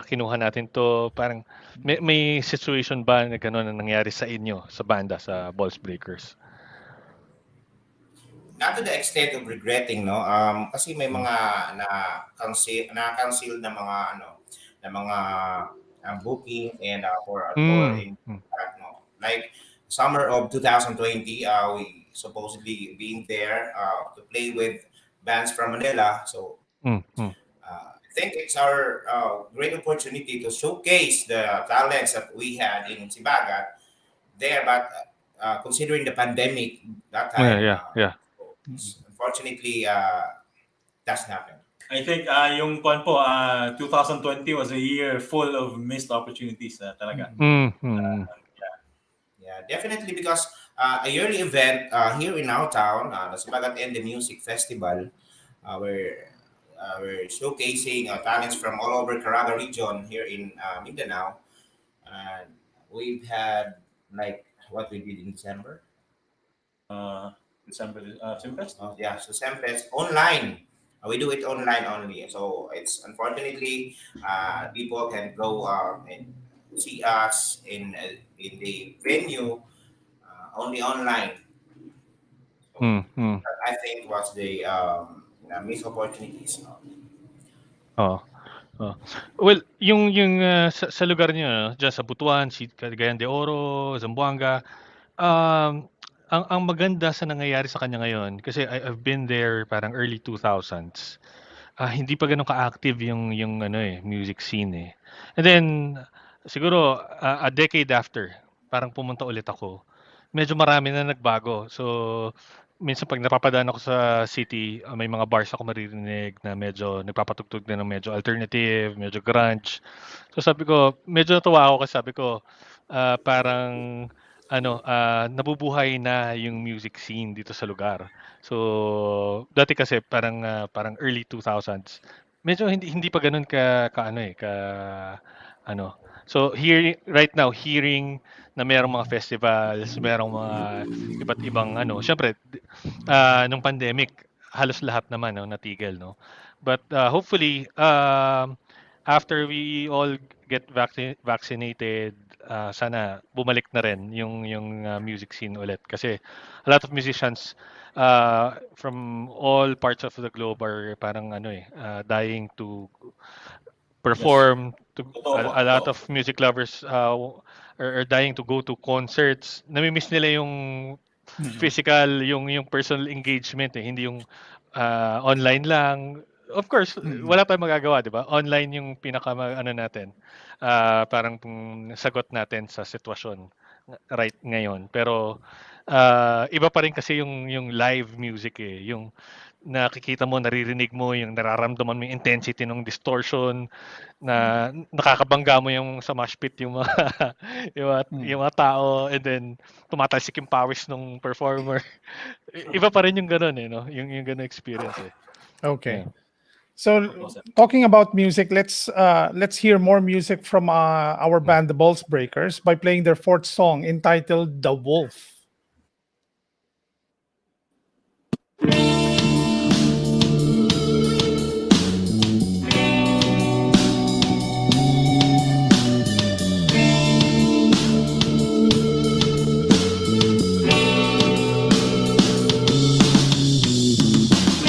kinuha natin 'to, parang may situation ba na gano'n na nangyari sa inyo sa banda, sa Balls Breakers?
Not to the extent of regretting, no, kasi may mga na cancel na mga na mga booking and for a tour
Hmm,
in no, like summer of 2020, we supposedly being there to play with bands from Manila. So I think it's our great opportunity to showcase the talents that we had in Sibagat there. But considering the pandemic that
Yeah,
time,
yeah, yeah.
unfortunately, doesn't happen.
I think yung kwan po, 2020 was a year full of missed opportunities talaga.
Yeah, definitely because a yearly event here in our town, the Sibagat and the Music Festival, we're showcasing talents from all over Caraga region here in Mindanao. And we've had like what we did in December.
December, Simfest?
Yeah, so Sempes online. We do it online only. So it's unfortunately people can go and see us in the venue only online. So that I think was the missed opportunities.
Oo. Oo. Well, yung sa lugar niyo, diyan sa Butuan, Cagayan de Oro, Zamboanga, ang maganda sa nangyayari sa kanya ngayon kasi I've been there parang early 2000s. Hindi pa gano'n ka-active yung ano, music scene, eh. And then siguro, a decade after, parang pumunta ulit ako, medyo marami na nagbago. So, minsan 'pag napapadaan ako sa city, may mga bars ako maririnig na medyo nagpapatugtog na ng medyo alternative, medyo grunge. So, sabi ko medyo natuwa ako kasi sabi ko, parang ano, nabubuhay na yung music scene dito sa lugar. So, dati kasi parang early 2000s, medyo hindi pa gano'n ka-ano, ano. So, right now, hearing na merong mga festivals, merong mga iba't ibang ano, siyempre nung pandemic, halos lahat naman 'no, natigil 'no. But, hopefully, after we all get vaccinated, sana bumalik na rin yung music scene ulit kasi a lot of musicians from all parts of the globe are parang ano dying to perform to a lot of music lovers are dying to go to concerts. Nami-miss nila yung physical, yung personal engagement hindi yung online lang. Of course, wala tayong magagawa, 'di ba? Online yung ano natin. Parang sagot natin sa sitwasyon right ngayon. Pero iba pa rin kasi yung live music yung nakikita mo, naririnig mo, yung nararamdaman mo yung intensity ng distortion na nakakabangga mo yung sa mosh pit yung mga yung mga tao and then tumatalsik yung pawis ng performer. Iba pa rin yung gano'n no? Yung gano'n experience
Okay.
Yeah.
So talking about music, let's hear more music from our band, the Ballsbreakers, by playing their fourth song entitled "The Wolf."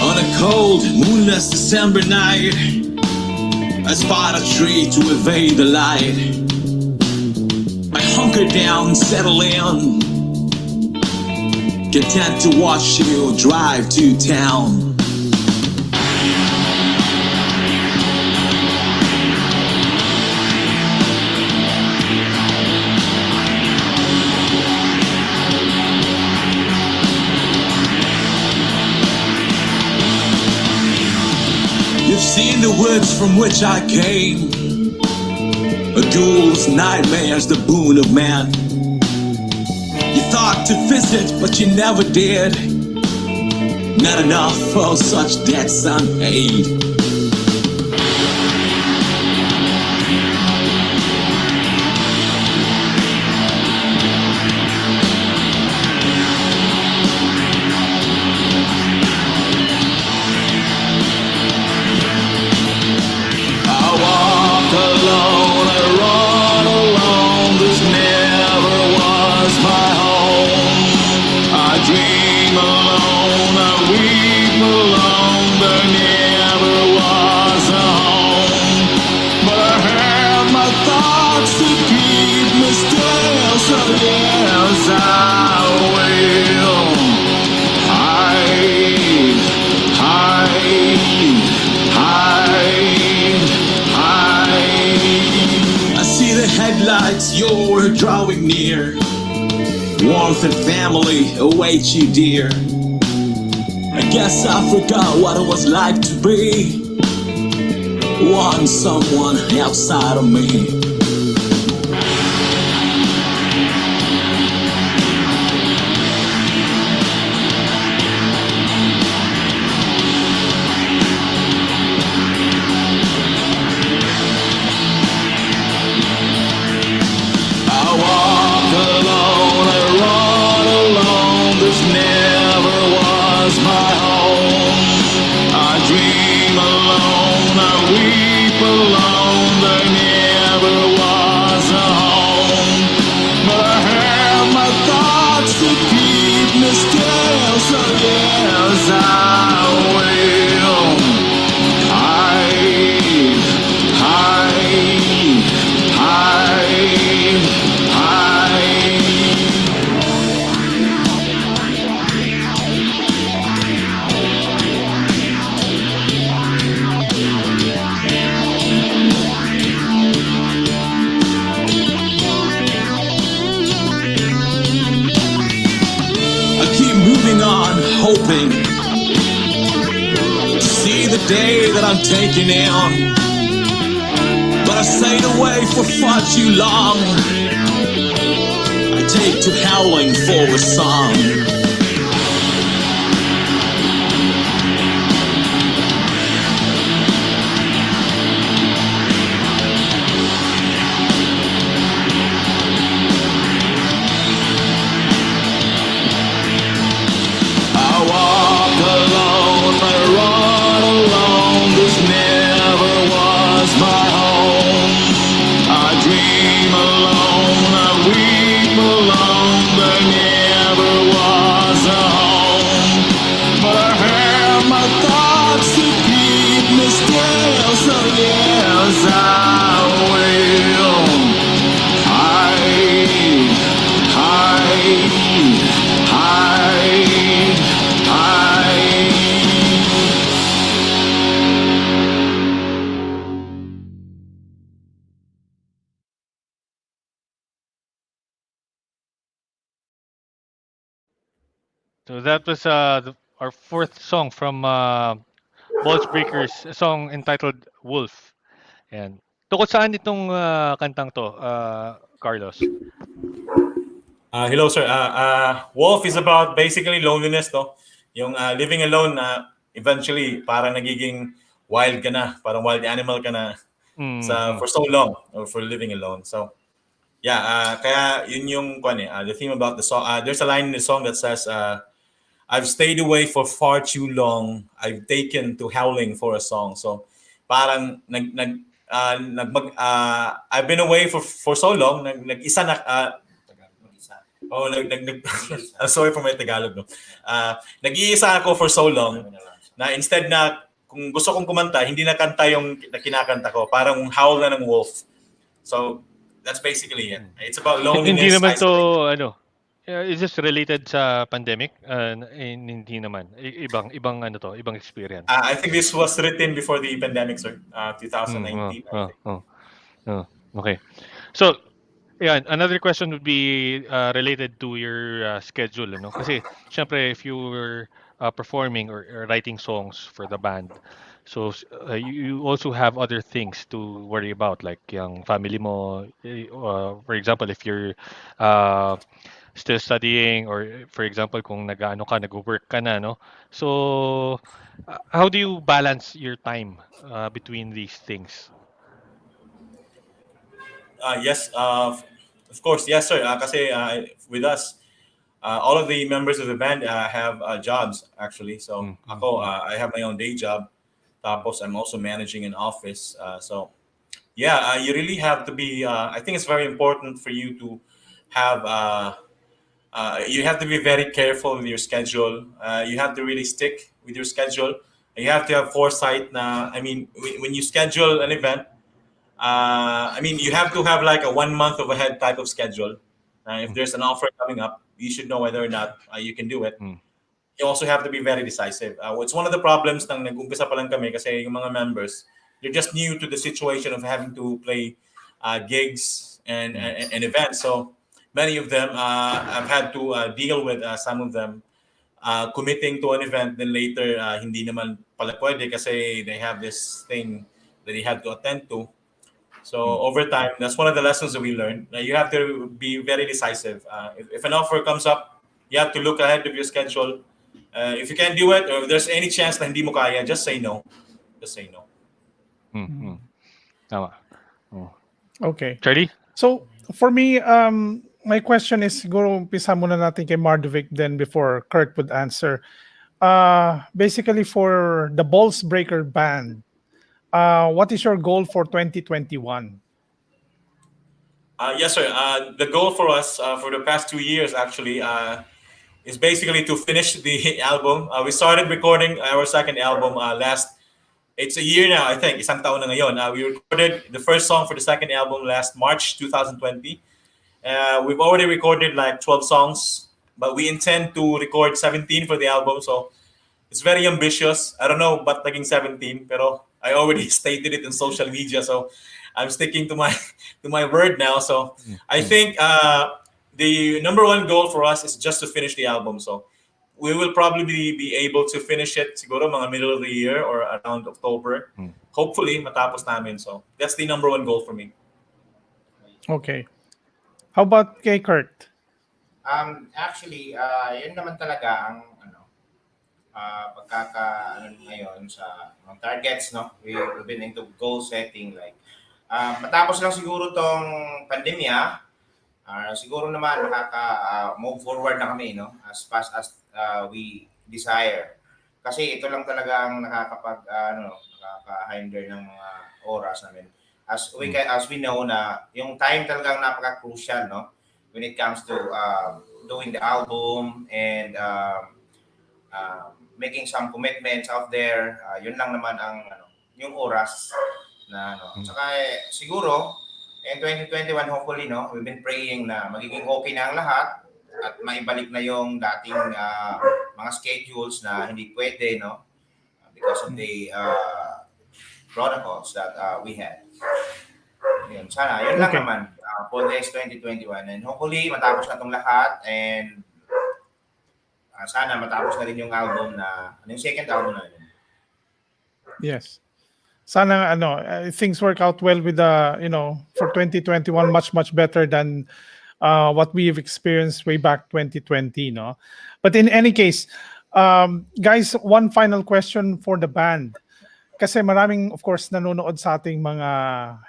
On a cold, moonless December night, I spot a tree to evade the light. I hunker down, settle in, content to watch you drive to town. You've seen the woods from which I came, a ghoul's nightmares, the boon of man. You thought to visit, but you never did. Not enough for such debts unpaid. Alone, I run alone. This never was my home. I dream alone, I weep alone. There never was. are drawing near. Warmth and family await you, dear. I guess I forgot what it was like to be wanting someone outside of me. I walk alone, I run alone. This never was my home. I dream alone, I weep alone. There never was a home. But I have my thoughts to keep me still. So yes, I will hide, hide, hide, hide. I keep moving on, hoping to see the day that I'm taking in. But I stayed away for far too long. I take to howling for a song. I walk alone, I run alone. This never was my home. I dream alone, I weep alone. There never was a home. But I have my thoughts to keep me still. So yes, I will hide, hide, hide, hide.
So that was our fourth song from Ballsbreakers, a song entitled Wolf. And tungkol saan itong kantang to, Carlos?
Hello, sir. Wolf is about basically loneliness, no? Yung living alone na eventually parang nagiging wild ka na, parang wild animal ka na for so long or for living alone. So, yeah, kaya yun yung the theme about the song. There's a line in the song that says, I've stayed away for far too long. I've taken to howling for a song. So, parang I've been away for so long, nag-isa na oh, sorry for my Tagalog, no. Nag-iisa ako for so long na instead na kung gusto kong kumanta, hindi na kanta yung na kinakanta ko, parang howl na ng wolf. So that's basically it. It's about loneliness.
Hindi naman to,
isolation.
is this related sa pandemic? Hindi naman. Ibang ibang experience.
I think this was written before the pandemic, sir. 2019. I think.
Okay. So, yeah, another question would be related to your schedule, no? Kasi, syempre, if you were performing or writing songs for the band, so you also have other things to worry about, like yung family mo. For example, if you're uh, still studying, or for example, kung nag-work ka na, no? So, how do you balance your time between these things?
Yes, of course, yes, sir. Kasi with us, all of the members of the band have jobs actually. So ako, I have my own day job. Tapos I'm also managing an office. So yeah, you really have to be. I think it's very important for you to have. You have to be very careful with your schedule. You have to really stick with your schedule. You have to have foresight. I mean, when you schedule an event, I mean, you have to have like a 1 month of ahead type of schedule. If there's an offer coming up, you should know whether or not you can do it. You also have to be very decisive. It's one of the problems nang nag-umpisa pa lang kami kasi yung mga members, they're just new to the situation of having to play gigs and events. So many of them, I've had to deal with some of them committing to an event, then later hindi naman pala pwede kasi they have this thing that they have to attend to. So over time, that's one of the lessons that we learned. You have to be very decisive. If an offer comes up, you have to look ahead of your schedule. If you can't do it, or if there's any chance na hindi mo kaya, just say no. Just say no.
Tama. Oh.
Okay.
Charlie?
So, for me, my question is, siguro umpisa muna natin kay Mardovic then before Kurt would answer. Basically, for the Ballsbreaker band, what is your goal for 2021?
Yes, sir. The goal for us for the past 2 years actually is basically to finish the album. We started recording our second album last. It's a year now, I think. Isang taon na ngayon. We recorded the first song for the second album last March 2020. We've already recorded like 12 songs, but we intend to record 17 for the album. So it's very ambitious. I don't know but naging 17, pero I already stated it in social media. So I'm sticking to my word now. So I think the number one goal for us is just to finish the album. So we will probably be able to finish it siguro mga middle of the year or around October. Hopefully matapos namin. So that's the number one goal for me.
Okay. How about kay Kurt?
Actually, yun naman talaga ang ngayon sa mga targets, no? We've been into goal setting, like matapos lang siguro tong pandemya, siguro naman move forward na kami, no? As fast as we desire. Kasi ito lang talaga ang nakaka-hinder ng mga oras namin. As we know na yung time talagang napaka-crucial, no? When it comes to doing the album and making some commitments out there, yun lang naman ang yung oras na Saka siguro in 2021 hopefully, no, we've been praying na magiging okay na ang lahat at maibalik na yung dating mga schedules na hindi pwede, no, because of the protocols that we had. Yun, sana yun lang naman for this 2021, and hopefully matapos na itong lahat, and sana matapos na rin yung album yung second album na yun.
Yes. Sana things work out well with the for 2021 much better than what we've experienced way back 2020, no. But in any case, guys, one final question for the band. Kasi maraming, of course, nanonood sa ating mga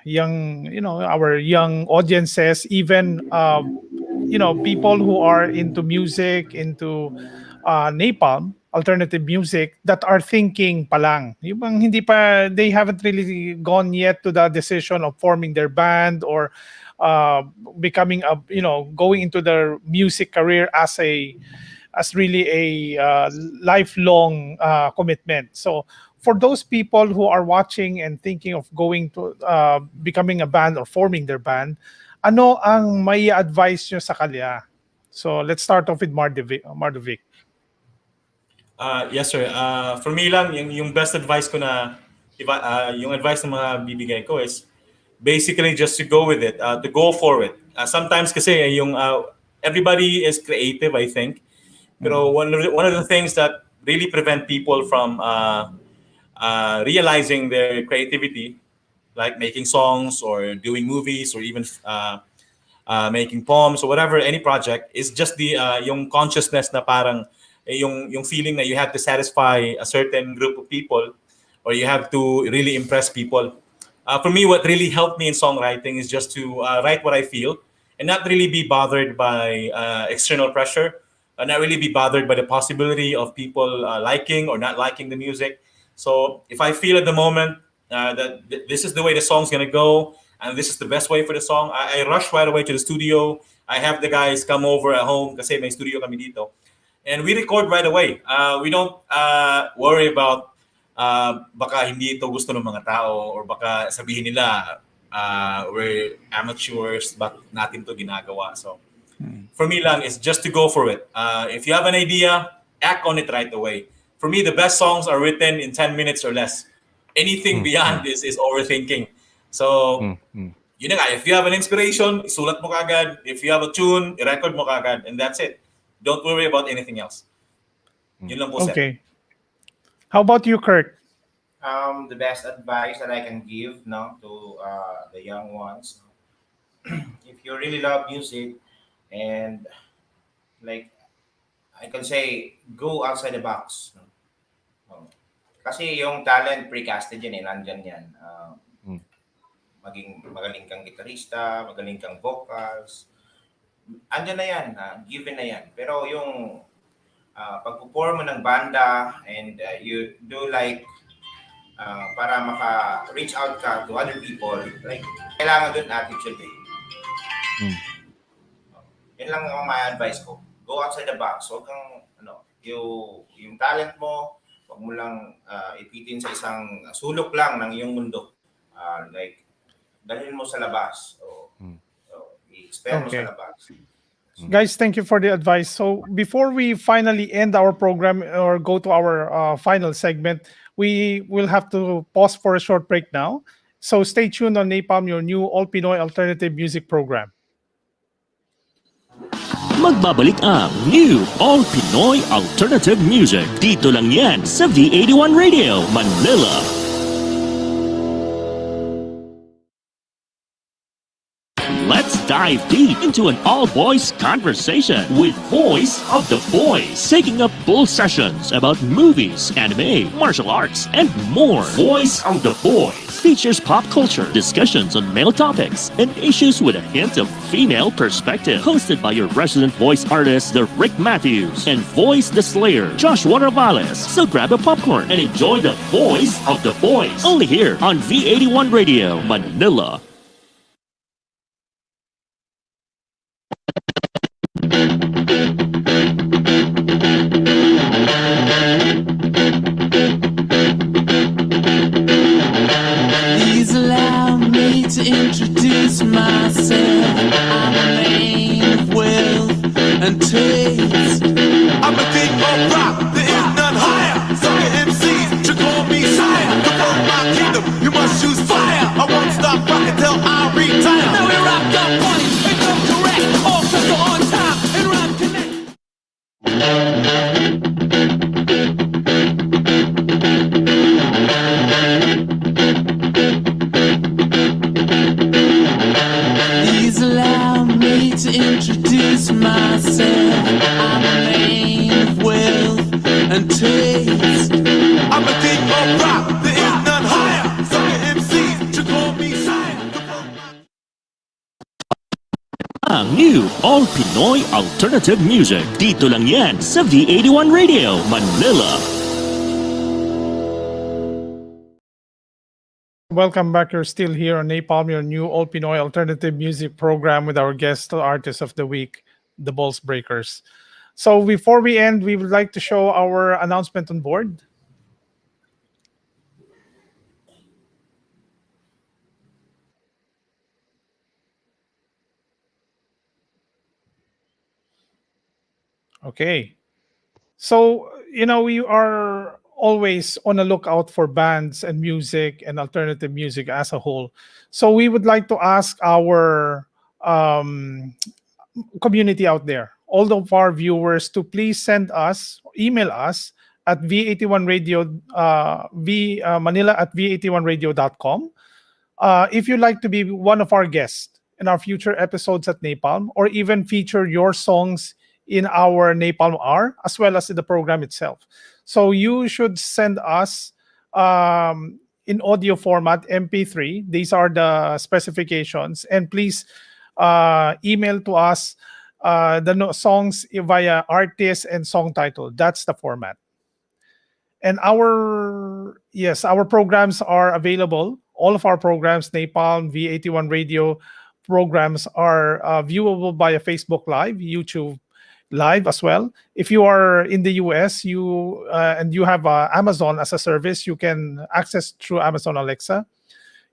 young, our young audiences, even people who are into music, into napalm, alternative music, that are thinking pa lang. Yung bang hindi pa, they haven't really gone yet to the decision of forming their band or becoming going into their music career as really a lifelong commitment. So for those people who are watching and thinking of going to becoming a band or forming their band, ano ang may advice nyo sa kanila? So let's start off with Mardovic.
Yes, sir. For me lang, yung best advice ko na, yung advice na mga bibigay ko is basically just to go with it, to go for it. Sometimes kasi everybody is creative, I think. Pero one of the things that really prevent people from realizing their creativity, like making songs or doing movies or even making poems or whatever, any project, is just the yung consciousness na parang yung feeling that you have to satisfy a certain group of people or you have to really impress people. For me, what really helped me in songwriting is just to write what I feel and not really be bothered by external pressure, not really be bothered by the possibility of people liking or not liking the music. So if I feel at the moment that this is the way the song's gonna go and this is the best way for the song, I rush right away to the studio. I have the guys come over at home kasi may studio kami dito. And we record right away. We don't worry about baka hindi ito gusto ng mga tao or baka sabihin nila we're amateurs, but natin to ginagawa. So for me lang, it's just to go for it. If you have an idea, act on it right away. For me, the best songs are written in 10 minutes or less. Anything beyond this is overthinking. So Yun na nga, if you have an inspiration, isulat mo kagad. If you have a tune, i-record mo kagad. And that's it. Don't worry about anything else. Yun lang po, sir.
Okay. How about you, Kurt?
The best advice that I can give, no, to the young ones, if you really love music, and like I can say, go outside the box. No? Kasi yung talent precasted yan, nandyan yan. Maging magaling kang gitarista, magaling kang vocals, andyan na yan, given na yan. Pero yung pag-perform mo ng banda and you do like para maka-reach out ka to other people, like kailangan dun attitude eh. Yan lang ang may advice ko. Go outside the box. Huwag kang, yung talent mo, huwag mo lang ipitin sa isang sulok lang ng iyong mundo. Like, dalhin mo sa labas. I-expand mo sa labas.
Guys, thank you for the advice. So before we finally end our program or go to our final segment, we will have to pause for a short break now. So stay tuned on Napalm, your new All Pinoy Alternative Music program.
Magbabalik ang New All Pinoy Alternative Music. Dito lang yan sa V81 Radio, Manila. Let's dive deep into an all-boys conversation with Voice of the Boys, taking up full sessions about movies, anime, martial arts, and more. Voice of the Boys features pop culture, discussions on male topics, and issues with a hint of female perspective. Hosted by your resident voice artist, the Rick Matthews, and Voice the Slayer, Joshua Ravales. So grab a popcorn and enjoy the Voice of the Boys, only here on V81 Radio, Manila.
Please allow me to introduce myself. I'm a man of wealth and taste.
I'm a king of rock, there is none higher. Sucker MCs should call me sire. To burn my kingdom, you must choose fire. I won't stop rocking till I retire.
Now we rock the party and come correct. All sets are on time and rhyme connect. Please allow me to introduce myself. I'm a man of wealth and taste.
I'm a king of rock, there is none higher. Sucker MCs should call me sire. To burn my
Ang New All Pinoy Alternative Music. Dito lang yan sa V81 Radio, Manila.
Welcome back. You're still here on Napalm, your new All Pinoy Alternative Music program with our guest artist of the week, the Ballsbreakers. So before we end, we would like to show our announcement on board. Okay. So, we are always on a lookout for bands and music and alternative music as a whole. So we would like to ask our community out there, all of our viewers, to please email us at V81Radio, Manila at V81radio.com. If you'd like to be one of our guests in our future episodes at Napalm, or even feature your songs in our Napalm Hour, as well as in the program itself. So you should send us in audio format, MP3. These are the specifications. And please email to us the songs via artist and song title. That's the format. And our programs are available. All of our programs, Napalm, V81 Radio programs, are viewable via Facebook Live, YouTube Live as well. If you are in the US, and you have Amazon as a service, you can access through Amazon Alexa.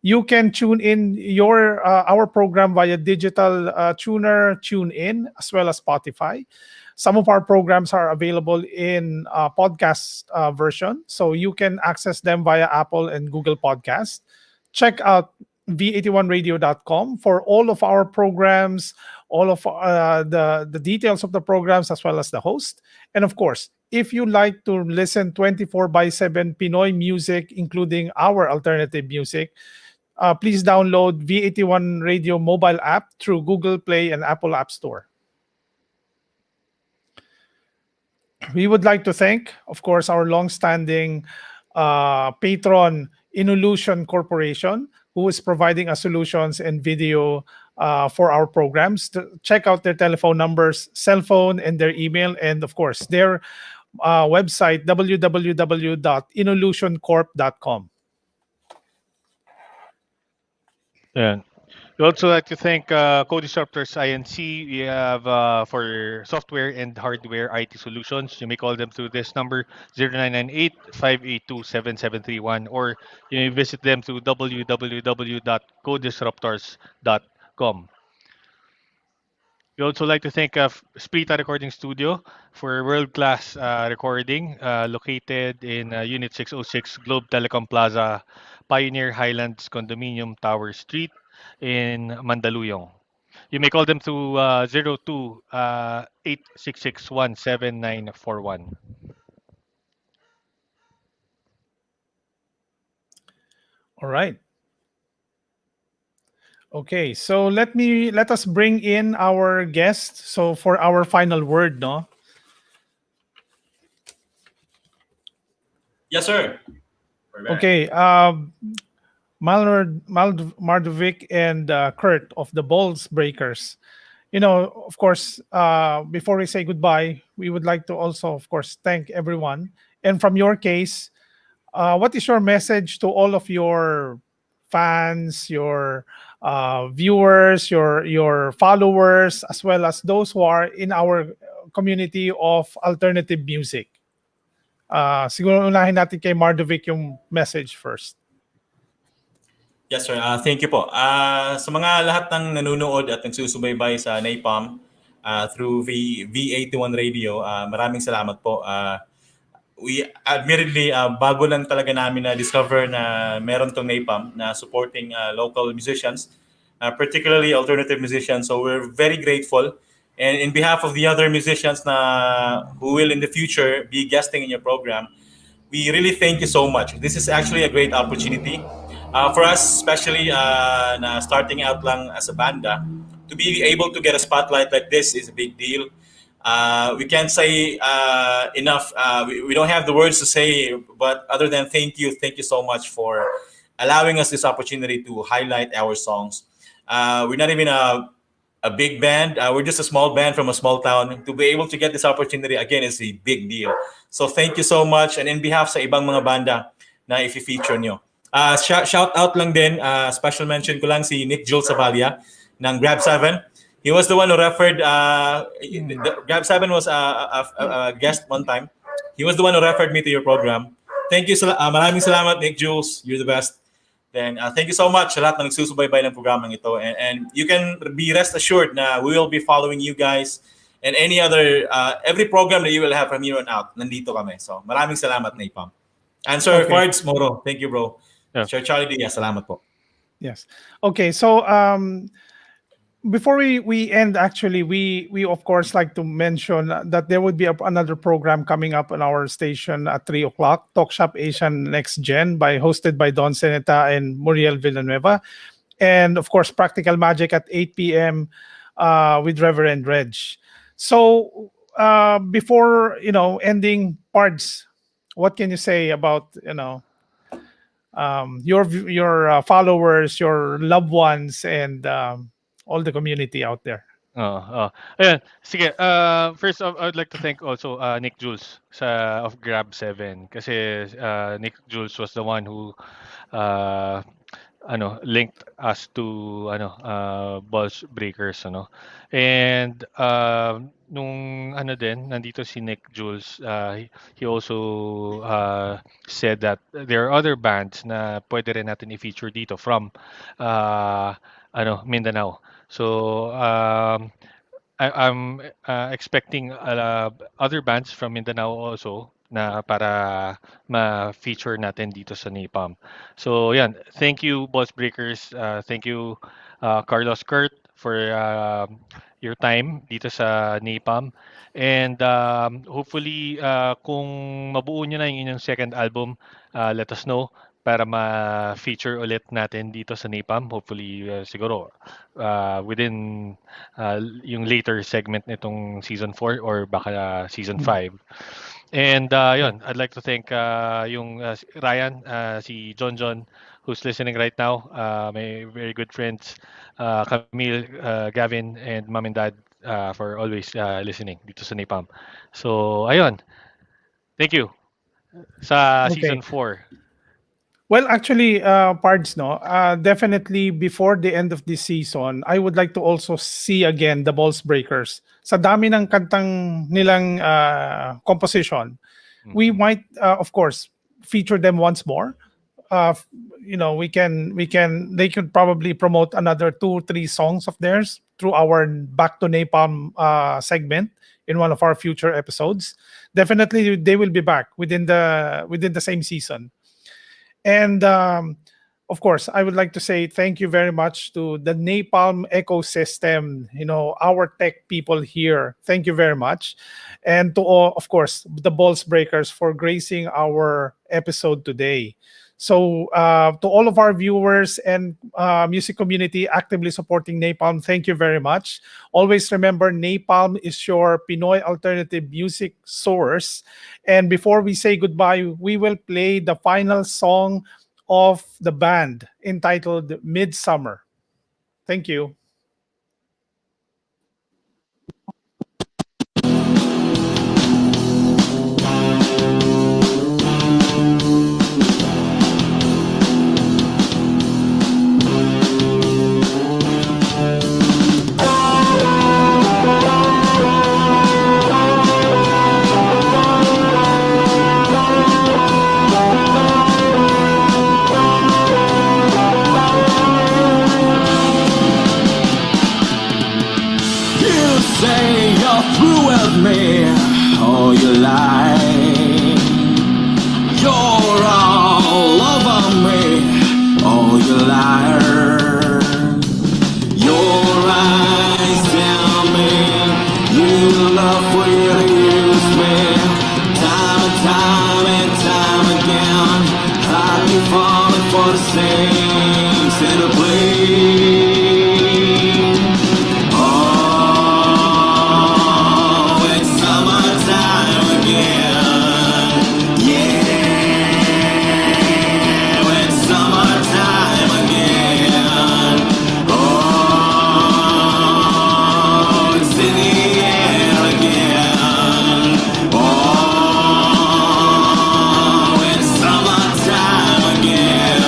You can tune in our program via digital tuner, tune in, as well as Spotify. Some of our programs are available in podcast version, so you can access them via Apple and Google Podcast. Check out v81radio.com for all of our programs, all of the details of the programs, as well as the host. And of course, if you like to listen 24 by 7 Pinoy music, including our alternative music, please download V81 Radio mobile app through Google Play and Apple App Store. We would like to thank, of course, our long-standing patron, Involution Corporation, who is providing us solutions and video for our programs. Check out their telephone numbers, cell phone, and their email, and of course, their website, www.involutioncorp.com.
Yeah. We also like to thank Code Disruptors INC. We have for software and hardware IT solutions. You may call them through this number 0998-582-7731, or you may visit them through www.codisruptors.com. We also like to thank Splita Recording Studio for world-class recording, located in Unit 606 Globe Telecom Plaza, Pioneer Highlands Condominium Tower Street in Mandaluyong. You may call them through 02 8661 7941.
All right. Okay, so let us bring in our guest. So for our final word, no.
Yes, sir. We're back.
Okay, Mardovic and Kurt of the Ballsbreakers. Of course, before we say goodbye, we would like to also, of course, thank everyone. And from your case, what is your message to all of your fans, your viewers, your followers, as well as those who are in our community of alternative music? Siguro unahin natin kay Mardovic yung message first.
Yes, sir. Thank you po. Sa mga lahat ng nanonood at nagsusubaybay sa NAPOM through V81 Radio, maraming salamat po. We admittedly, bago lang talaga namin na-discover na meron tong NAPOM na supporting local musicians, particularly alternative musicians. So we're very grateful. And in behalf of the other musicians who will in the future be guesting in your program, we really thank you so much. This is actually a great opportunity for us, especially na starting out lang as a banda. To be able to get a spotlight like this is a big deal. We can't say enough. We don't have the words to say, but other than thank you so much for allowing us this opportunity to highlight our songs. We're not even a big band. We're just a small band from a small town. To be able to get this opportunity again is a big deal. So thank you so much. And in behalf sa ibang mga banda na i-feature nyo. Shout out lang din, special mention ko lang si Nick Jules Savalia ng Grab 7. He was the one who referred, Grab 7 was a guest one time. He was the one who referred me to your program. Thank you, maraming salamat Nick Jules. You're the best. Then thank you so much sa lahat na nagsusubaybay ng programang ito. And you can be rest assured na we will be following you guys and any other, every program that you will have from here on out, nandito kami. So maraming salamat, Napam. And Sir Fards Moro, thank you, bro.
Yeah.
Sir Charlie Diaz, salamat po.
Yes. Okay, so before we end, actually, we of course like to mention that there would be another program coming up on our station at 3:00, Talk Shop Asian Next Gen, hosted by Don Seneta and Muriel Villanueva, and of course Practical Magic at 8 p.m. With Reverend Reg. So before ending parts, what can you say about your followers, your loved ones, and all the community out there?
Ayan. Sige, first off, I would like to thank also Nick Jules of Grab 7 kasi Nick Jules was the one who linked us to Balls Breakers and nung nandito si Nick Jules, he also said that there are other bands na pwede rin natin i-feature dito from Mindanao. So I'm expecting other bands from Mindanao also na para ma-feature natin dito sa Napalm. So yan, thank you Boss Breakers, thank you Carlos Kurt for your time dito sa Napalm. And hopefully kung mabuo nyo na yung inyong second album, let us know para ma-feature ulit natin dito sa Napalm. Hopefully siguro within yung later segment nitong season 4 or baka season 5. And yun, I'd like to thank yung Ryan, si John John, who's listening right now. My very good friends, Camille, Gavin, and Mom and Dad for always listening dito sa Napalm. So, ayun. Thank you sa
Okay.
season 4.
Well, actually, Pards, no, definitely before the end of this season, I would like to also see again the Balls Breakers. Sa dami ng kantang nilang composition, we might, of course, feature them once more. Uh, f- they could probably promote another 2 3 songs of theirs through our Back to Napalm segment in one of our future episodes. Definitely, they will be back within the same season. And of course, I would like to say thank you very much to the Napalm ecosystem, our tech people here. Thank you very much. And to all, of course, the Balls Breakers for gracing our episode today. So, to all of our viewers and music community actively supporting Napalm, thank you very much. Always remember, Napalm is your Pinoy alternative music source. And before we say goodbye, we will play the final song of the band entitled Midsummer. Thank you.
You say you're through with me, oh you lie. You're all over me, oh you liar. Your eyes tell me you love for you to use me. Time and time again, I keep falling for the same set of blame. Oh, it's summertime again. Yeah, it's summertime again. Oh, it's in the air again. Oh, it's summertime again.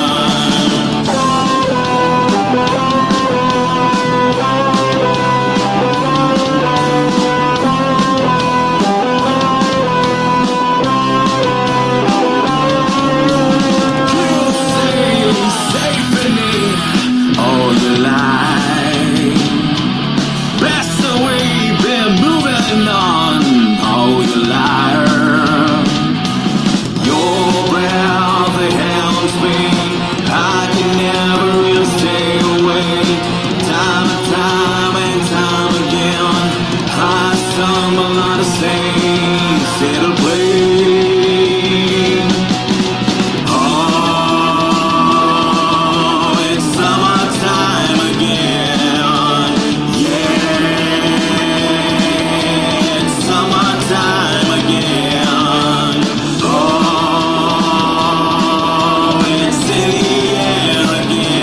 You say you're safe in me, oh you lie. Best the way you've been moving on, oh you liar. Your breath it helps me, I can never really stay away. Time and time again, I stumble on the same set of blame. Oh, it's summertime again. Yeah, it's summertime again. Oh, it's in the air again.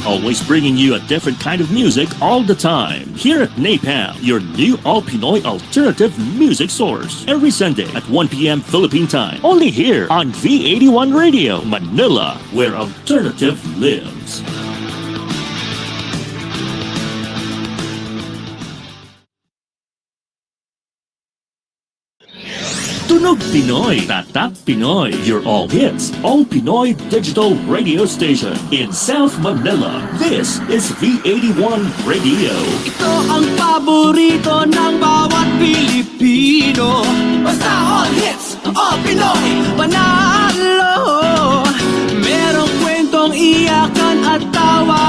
always bringing you a different kind of music all the time. Here at Napalm, your new All Pinoy Alternative music source. Every Sunday at 1 p.m. Philippine time. Only here on V81 Radio, Manila, where alternative lives. Tunog Pinoy, Tatak Pinoy, your all hits, all Pinoy digital radio station in South Manila. This is V81 Radio.
Ito ang paborito ng bawat Pilipino. Basta all hits, all Pinoy, panalo. Merong kwentong iyakan at tawa